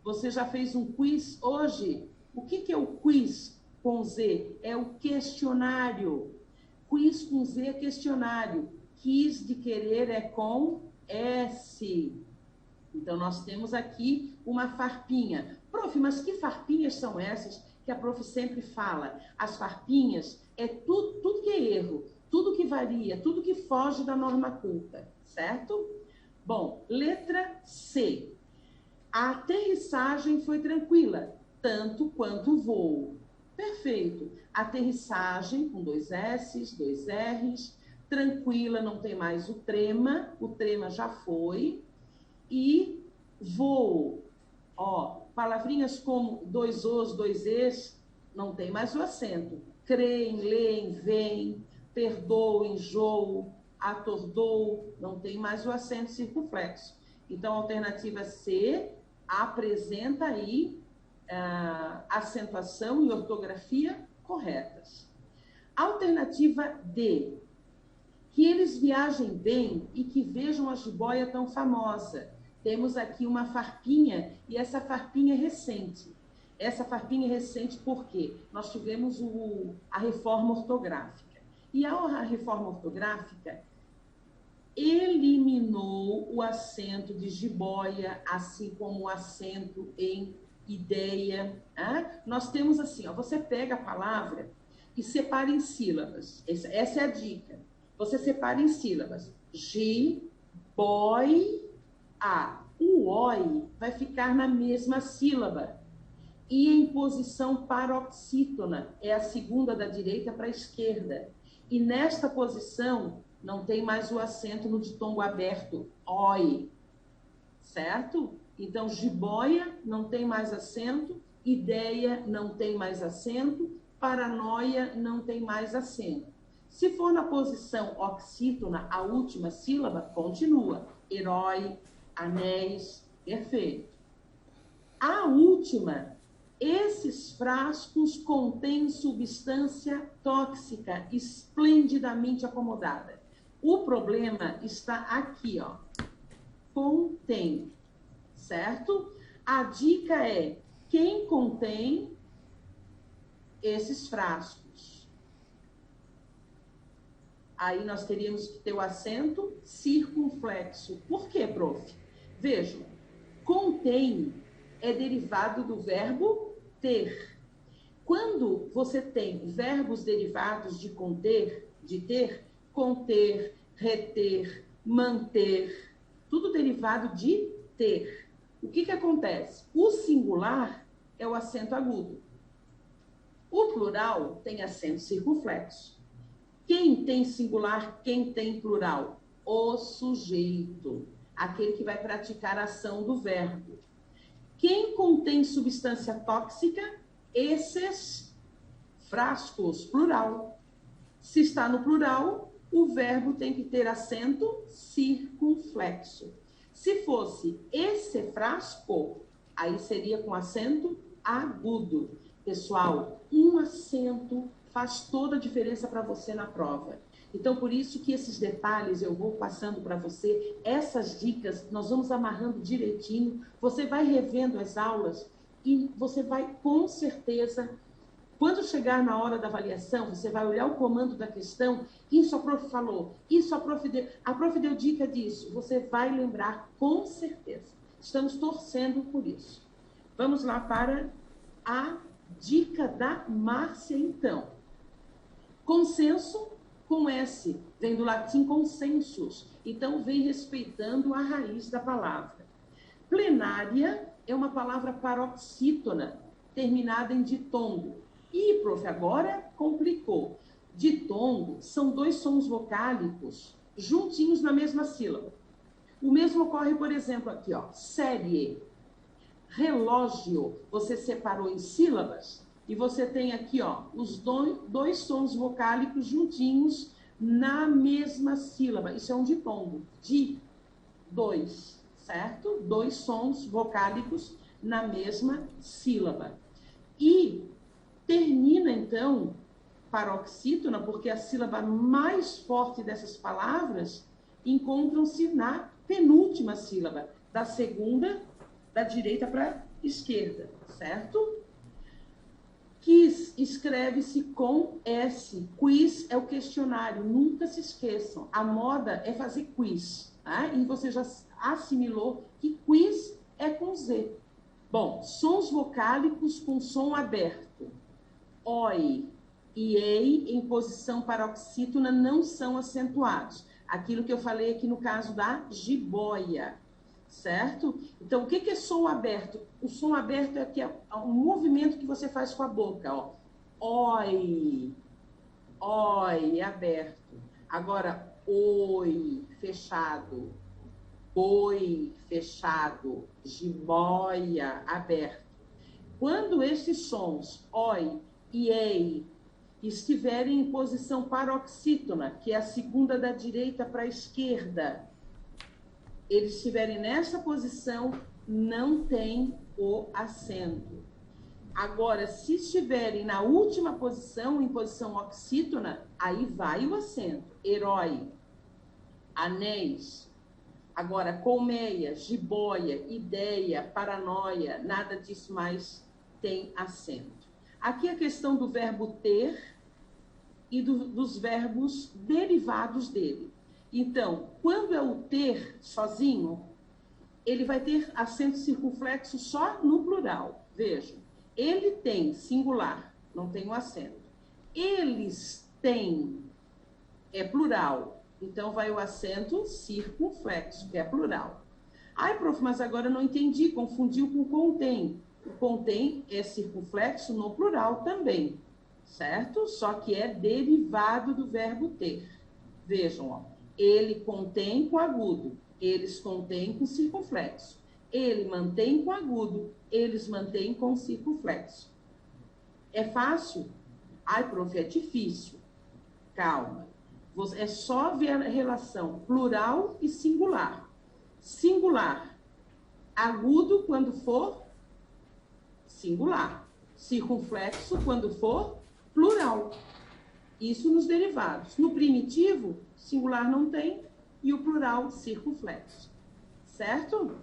Você já fez um quiz hoje? O que é o quiz com Z? É o questionário. Quiz com Z é questionário. Quis de querer é com S. Então, nós temos aqui uma farpinha. Prof, mas que farpinhas são essas que a prof sempre fala? As farpinhas é tudo que é erro, tudo que varia, tudo que foge da norma culta, certo? Bom, letra C. A aterrissagem foi tranquila, tanto quanto o voo. Perfeito. Aterrissagem com 2 S's, 2 R's. Tranquila, não tem mais o trema já foi. E voo, ó, palavrinhas como 2 O's, 2 E's, não tem mais o acento. Creem, leem, veem, perdoam, enjoo, atordou, não tem mais o acento circunflexo. Então, a alternativa C apresenta aí acentuação e ortografia corretas. Alternativa D, que eles viajem bem e que vejam a jiboia tão famosa. Temos aqui uma farpinha, e essa farpinha é recente. Essa farpinha é recente porque nós tivemos a reforma ortográfica. E a reforma ortográfica eliminou o acento de jiboia, assim como o acento em ideia. Nós temos assim, você pega a palavra e separa em sílabas. Essa é a dica. Você separa em sílabas. Jiboia. O oi vai ficar na mesma sílaba. E em posição paroxítona, é a segunda da direita para a esquerda. E nesta posição, não tem mais o acento no ditongo aberto, oi, certo? Então, jiboia não tem mais acento, ideia não tem mais acento, paranoia não tem mais acento. Se for na posição oxítona, a última sílaba, continua. Herói, anéis, perfeito. A última, esses frascos contêm substância tóxica esplendidamente acomodada. O problema está aqui, contém, certo? A dica é quem contém esses frascos. Aí nós teríamos que ter o acento circunflexo. Por quê, prof? Vejam, contém é derivado do verbo ter. Quando você tem verbos derivados de conter, de ter, conter, reter, manter, tudo derivado de ter. O que acontece? O singular é o acento agudo. O plural tem acento circunflexo. Quem tem singular, quem tem plural? O sujeito, aquele que vai praticar a ação do verbo. Quem contém substância tóxica? Esses frascos, plural. Se está no plural, o verbo tem que ter acento circunflexo. Se fosse esse frasco, aí seria com acento agudo. Pessoal, um acento faz toda a diferença para você na prova. Então, por isso que esses detalhes eu vou passando para você, essas dicas, nós vamos amarrando direitinho, você vai revendo as aulas e você vai, com certeza, quando chegar na hora da avaliação, você vai olhar o comando da questão, isso a prof falou, isso a prof deu dica disso, você vai lembrar com certeza. Estamos torcendo por isso. Vamos lá para a dica da Márcia, então. Consenso com S, vem do latim consensus, então vem respeitando a raiz da palavra. Plenária é uma palavra paroxítona, terminada em ditongo. E, prof, agora complicou. Ditongo são dois sons vocálicos juntinhos na mesma sílaba. O mesmo ocorre, por exemplo, aqui, série. Relógio, você separou em sílabas, e você tem aqui, os dois sons vocálicos juntinhos na mesma sílaba. Isso é um ditongo. Di, dois, certo? Dois sons vocálicos na mesma sílaba. E termina, então, paroxítona, porque a sílaba mais forte dessas palavras encontram-se na penúltima sílaba, da segunda, da direita para a esquerda, certo? Quiz escreve-se com S. Quiz é o questionário, nunca se esqueçam. A moda é fazer quiz, tá? E você já assimilou que quiz é com Z. Bom, sons vocálicos com som aberto. Oi e ei em posição paroxítona não são acentuados. Aquilo que eu falei aqui no caso da jiboia, certo? Então, o que é som aberto? O som aberto é um movimento que você faz com a boca, Oi, oi, aberto. Agora, oi, fechado. Oi, fechado. Jiboia, aberto. Quando esses sons, oi e ei, estiverem em posição paroxítona, que é a segunda da direita para a esquerda, eles estiverem nessa posição, não tem o acento. Agora, se estiverem na última posição, em posição oxítona, aí vai o acento. Herói, anéis. Agora, colmeia, jiboia, ideia, paranoia, nada disso mais tem acento. Aqui a questão do verbo ter e dos verbos derivados dele. Então, quando é o ter sozinho, ele vai ter acento circunflexo só no plural. Vejam, ele tem singular, não tem o acento. Eles têm, é plural, então vai o acento circunflexo, que é plural. Ai, prof, mas agora eu não entendi, confundiu com contém. O contém é circunflexo no plural também, certo? Só que é derivado do verbo ter. Vejam, ó, ele contém com agudo, eles contêm com circunflexo. Ele mantém com agudo, eles mantêm com circunflexo. É fácil? Ai, prof, é difícil. Calma. É só ver a relação plural e singular. Singular, agudo quando for singular. Circunflexo quando for plural. Isso nos derivados. No primitivo, singular não tem e o plural circunflexo. Certo?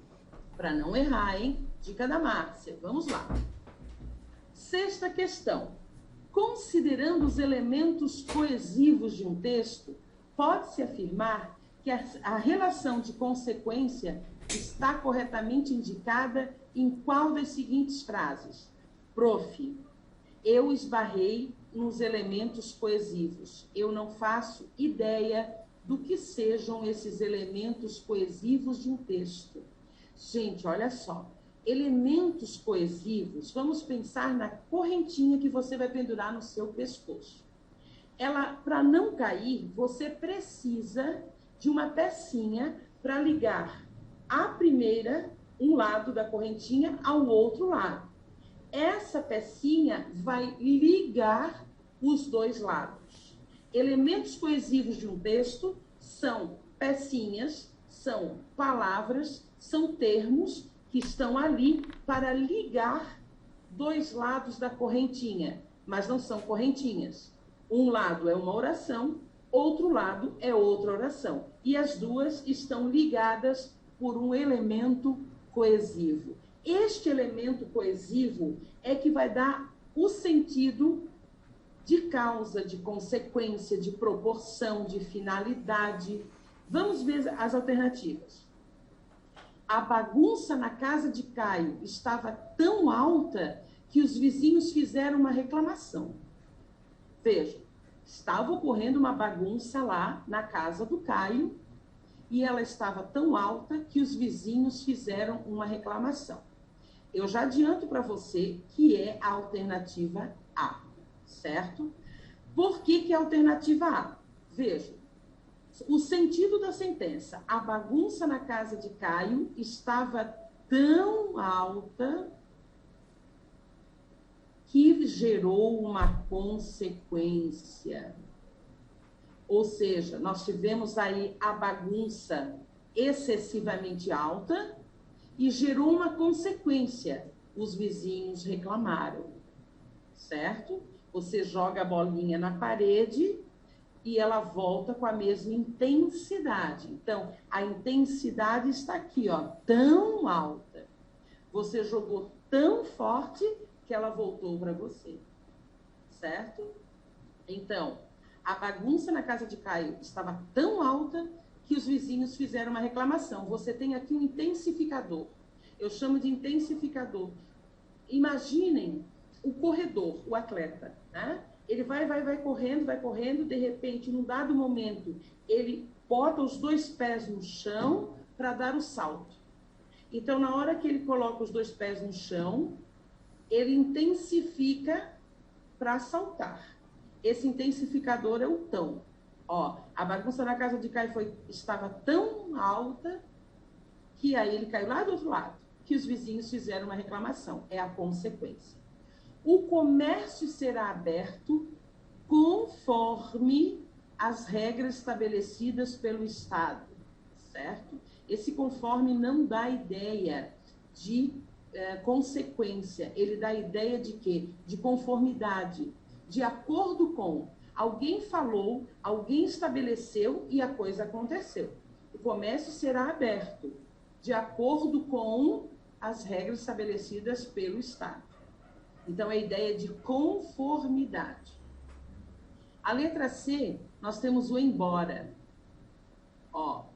Para não errar, hein? Dica da Márcia. Vamos lá. Sexta questão. Considerando os elementos coesivos de um texto, pode-se afirmar que a relação de consequência está corretamente indicada em qual das seguintes frases? Prof, eu esbarrei nos elementos coesivos. Eu não faço ideia do que sejam esses elementos coesivos de um texto. Gente, olha só. Elementos coesivos, vamos pensar na correntinha que você vai pendurar no seu pescoço. Ela, para não cair, você precisa de uma pecinha para ligar a primeira, um lado da correntinha, ao outro lado. Essa pecinha vai ligar os dois lados. Elementos coesivos de um texto são pecinhas, são palavras, são termos que estão ali para ligar dois lados da correntinha, mas não são correntinhas. Um lado é uma oração, outro lado é outra oração. E as duas estão ligadas por um elemento coesivo. Este elemento coesivo é que vai dar o sentido de causa, de consequência, de proporção, de finalidade. Vamos ver as alternativas. A bagunça na casa de Caio estava tão alta que os vizinhos fizeram uma reclamação. Vejam, estava ocorrendo uma bagunça lá na casa do Caio e ela estava tão alta que os vizinhos fizeram uma reclamação. Eu já adianto para você que é a alternativa A, certo? Por que é a alternativa A? Vejam. O sentido da sentença, a bagunça na casa de Caio estava tão alta que gerou uma consequência. Ou seja, nós tivemos aí a bagunça excessivamente alta e gerou uma consequência. Os vizinhos reclamaram, certo? Você joga a bolinha na parede e ela volta com a mesma intensidade. Então, a intensidade está aqui, ó, tão alta. Você jogou tão forte que ela voltou para você. Certo? Então, a bagunça na casa de Caio estava tão alta que os vizinhos fizeram uma reclamação. Você tem aqui um intensificador. Eu chamo de intensificador. Imaginem o corredor, o atleta, né? Ele vai correndo, de repente, num dado momento, ele bota os dois pés no chão para dar o salto. Então, na hora que ele coloca os dois pés no chão, ele intensifica para saltar. Esse intensificador é o tão. Ó, a bagunça na casa de Caio estava tão alta que aí ele caiu lá do outro lado, que os vizinhos fizeram uma reclamação. É a consequência. O comércio será aberto conforme as regras estabelecidas pelo Estado, certo? Esse conforme não dá ideia de consequência, ele dá ideia de quê? De conformidade, de acordo com. Alguém falou, alguém estabeleceu e a coisa aconteceu. O comércio será aberto de acordo com as regras estabelecidas pelo Estado. Então, é a ideia de conformidade. A letra C, nós temos o embora. Ó,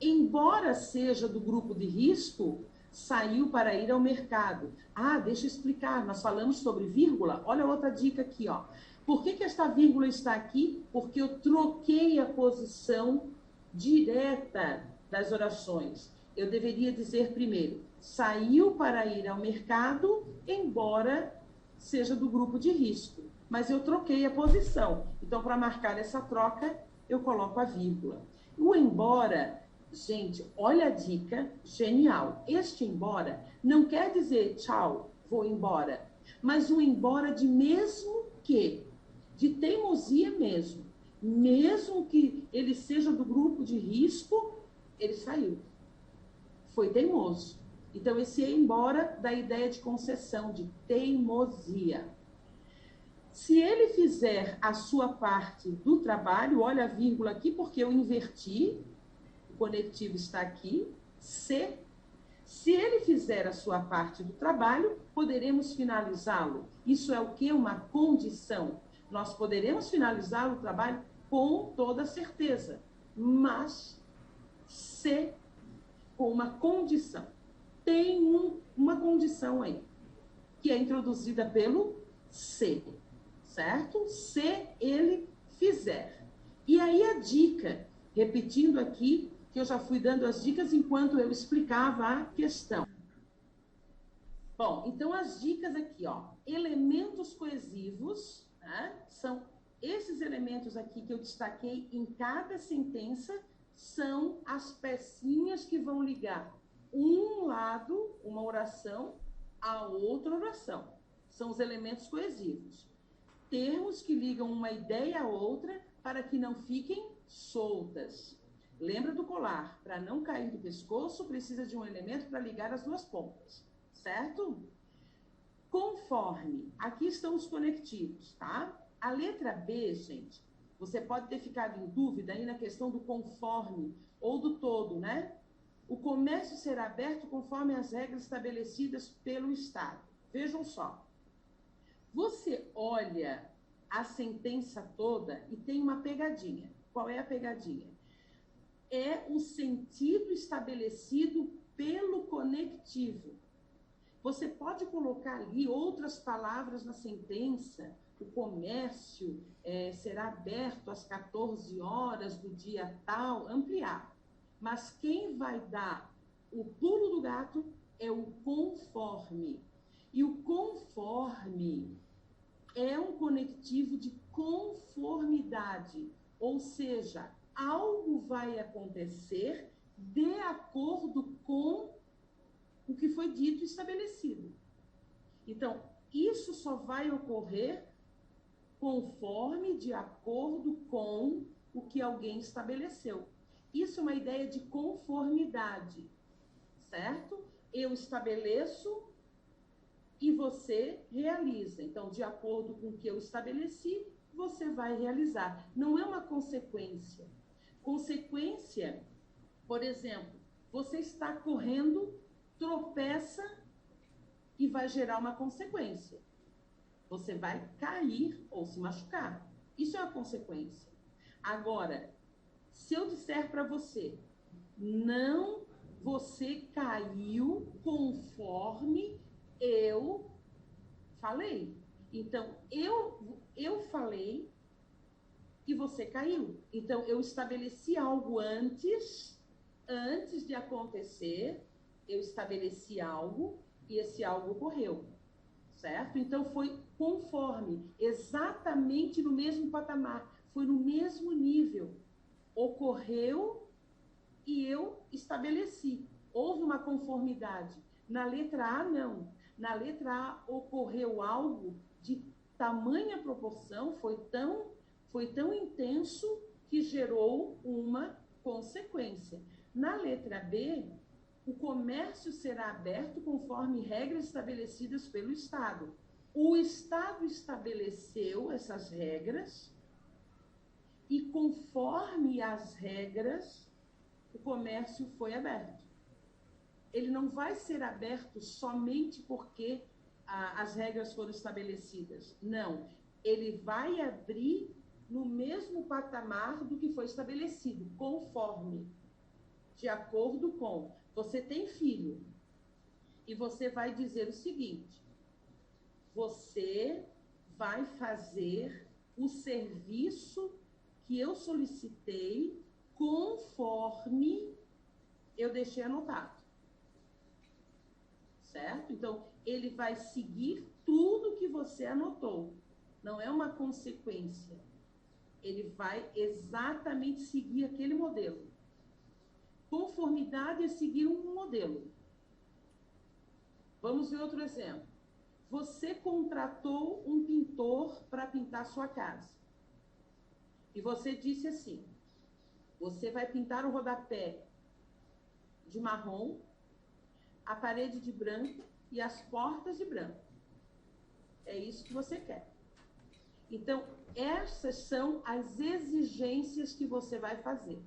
embora seja do grupo de risco, saiu para ir ao mercado. Ah, deixa eu explicar, nós falamos sobre vírgula. Olha outra dica aqui, ó. Por que esta vírgula está aqui? Porque eu troquei a posição direta das orações. Eu deveria dizer primeiro, saiu para ir ao mercado, embora seja do grupo de risco. Mas eu troquei a posição. Então, para marcar essa troca, eu coloco a vírgula. O embora, gente, olha a dica genial. Este embora não quer dizer tchau, vou embora, mas um embora de mesmo que, de teimosia mesmo. Mesmo que ele seja do grupo de risco, ele saiu. Foi teimoso. Então, esse embora dá ideia de concessão, de teimosia. Se ele fizer a sua parte do trabalho, olha a vírgula aqui, porque eu inverti, o conectivo está aqui, se ele fizer a sua parte do trabalho, poderemos finalizá-lo. Isso é o que? Uma condição. Nós poderemos finalizar o trabalho com toda certeza, mas se com uma condição. Tem uma condição aí, que é introduzida pelo se, certo? Se ele fizer. E aí a dica, repetindo aqui, que eu já fui dando as dicas enquanto eu explicava a questão. Bom, então as dicas aqui, ó, elementos coesivos, né, são esses elementos aqui que eu destaquei em cada sentença, são as pecinhas que vão ligar um lado, uma oração, a outra oração. São os elementos coesivos. Termos que ligam uma ideia a outra para que não fiquem soltas. Lembra do colar? Para não cair do pescoço, precisa de um elemento para ligar as duas pontas, certo? Conforme. Aqui estão os conectivos, tá? A letra B, gente, você pode ter ficado em dúvida aí na questão do conforme ou do todo, né? O comércio será aberto conforme as regras estabelecidas pelo Estado. Vejam só. Você olha a sentença toda e tem uma pegadinha. Qual é a pegadinha? É o sentido estabelecido pelo conectivo. Você pode colocar ali outras palavras na sentença. O comércio será aberto às 14 horas do dia tal, ampliar. Mas quem vai dar o pulo do gato é o conforme. E o conforme é um conectivo de conformidade, ou seja, algo vai acontecer de acordo com o que foi dito e estabelecido. Então, isso só vai ocorrer conforme, de acordo com o que alguém estabeleceu. Isso é uma ideia de conformidade, certo? Eu estabeleço e você realiza. Então, de acordo com o que eu estabeleci, você vai realizar. Não é uma consequência. Consequência, por exemplo, você está correndo, tropeça e vai gerar uma consequência. Você vai cair ou se machucar. Isso é uma consequência. Agora, se eu disser para você, não, você caiu conforme eu falei. Então, eu falei e você caiu. Então, eu estabeleci algo antes de acontecer, eu estabeleci algo e esse algo ocorreu, certo? Então, foi conforme, exatamente no mesmo patamar, foi no mesmo nível. Ocorreu e eu estabeleci. Houve uma conformidade. Na letra A, não. Na letra A, ocorreu algo de tamanha proporção, foi tão intenso que gerou uma consequência. Na letra B, o comércio será aberto conforme regras estabelecidas pelo Estado. O Estado estabeleceu essas regras e, conforme as regras, o comércio foi aberto. Ele não vai ser aberto somente porque as regras foram estabelecidas. Não, ele vai abrir no mesmo patamar do que foi estabelecido, conforme, de acordo com. Você tem filho e você vai dizer o seguinte: você vai fazer o serviço que eu solicitei conforme eu deixei anotado. Certo? Então, ele vai seguir tudo que você anotou. Não é uma consequência. Ele vai exatamente seguir aquele modelo. Conformidade é seguir um modelo. Vamos ver outro exemplo. Você contratou um pintor para pintar sua casa. E você disse assim: você vai pintar o rodapé de marrom, a parede de branco e as portas de branco. É isso que você quer. Então, essas são as exigências que você vai fazer.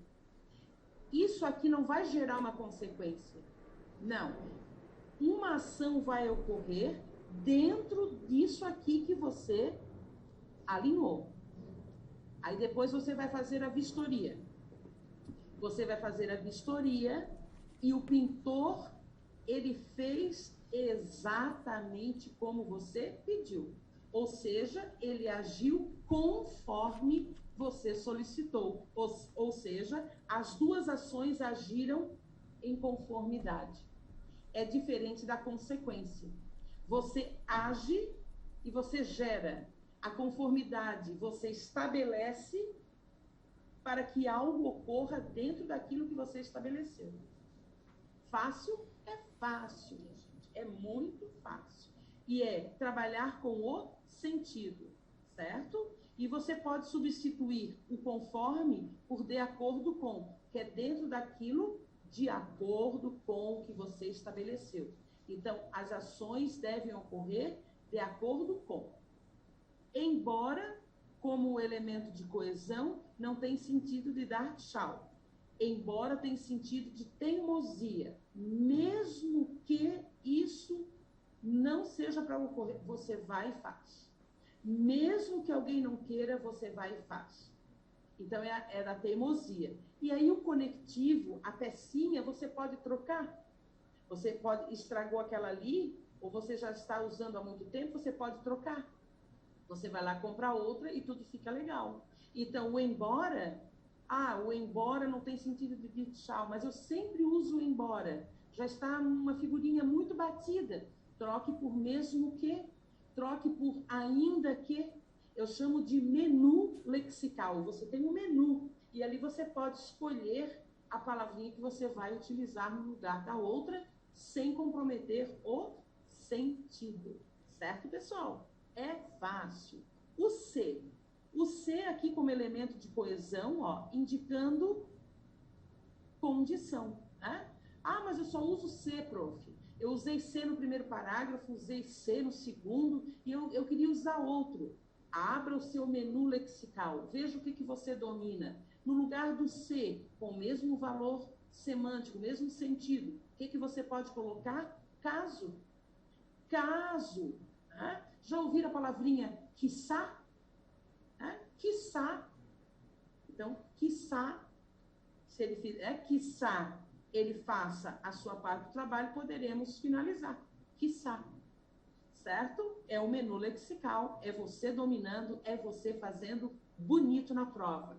Isso aqui não vai gerar uma consequência. Não. Uma ação vai ocorrer dentro disso aqui que você alinhou. Aí depois você vai fazer a vistoria. Você vai fazer a vistoria e o pintor, ele fez exatamente como você pediu. Ou seja, ele agiu conforme você solicitou. Ou seja, as duas ações agiram em conformidade. É diferente da consequência. Você age e você gera. A conformidade você estabelece para que algo ocorra dentro daquilo que você estabeleceu. Fácil? É fácil, minha gente. É muito fácil. E é trabalhar com o sentido, certo? E você pode substituir o conforme por de acordo com, que é dentro daquilo de acordo com o que você estabeleceu. Então, as ações devem ocorrer de acordo com. Embora, como elemento de coesão, não tem sentido de dar tchau. Embora tenha sentido de teimosia, mesmo que isso não seja para ocorrer, você vai e faz. Mesmo que alguém não queira, você vai e faz. Então, é da teimosia. E aí, o conectivo, a pecinha, você pode trocar. Você pode, estragou aquela ali, ou você já está usando há muito tempo, você pode trocar. Você vai lá comprar outra e tudo fica legal. Então, o embora não tem sentido de tchau, mas eu sempre uso o embora. Já está uma figurinha muito batida. Troque por mesmo que, troque por ainda que. Eu chamo de menu lexical. Você tem um menu e ali você pode escolher a palavrinha que você vai utilizar no lugar da outra, sem comprometer o sentido. Certo, pessoal? É fácil. O C aqui como elemento de coesão, ó, indicando condição, né? Ah, mas eu só uso C, prof. Eu usei C no primeiro parágrafo, usei C no segundo, e eu queria usar outro. Abra o seu menu lexical, veja o que você domina. No lugar do C, com o mesmo valor semântico, o mesmo sentido, o que você pode colocar? Caso. Caso. Né? Já ouviram a palavrinha quiçá? Né? Quiçá. Então, quiçá, se ele fizer, quiçá ele faça a sua parte do trabalho, poderemos finalizar. Quiçá. Certo? É o menu lexical, é você dominando, é você fazendo bonito na prova.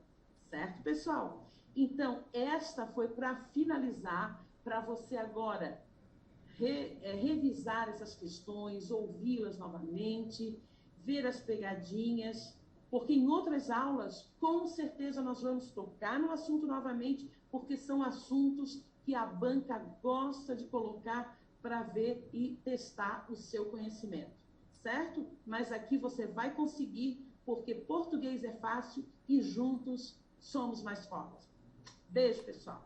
Certo, pessoal? Então, esta foi para finalizar, para você agora revisar essas questões, ouvi-las novamente, ver as pegadinhas, porque em outras aulas, com certeza, nós vamos tocar no assunto novamente, porque são assuntos que a banca gosta de colocar para ver e testar o seu conhecimento, certo? Mas aqui você vai conseguir, porque português é fácil e juntos somos mais fortes. Beijo, pessoal!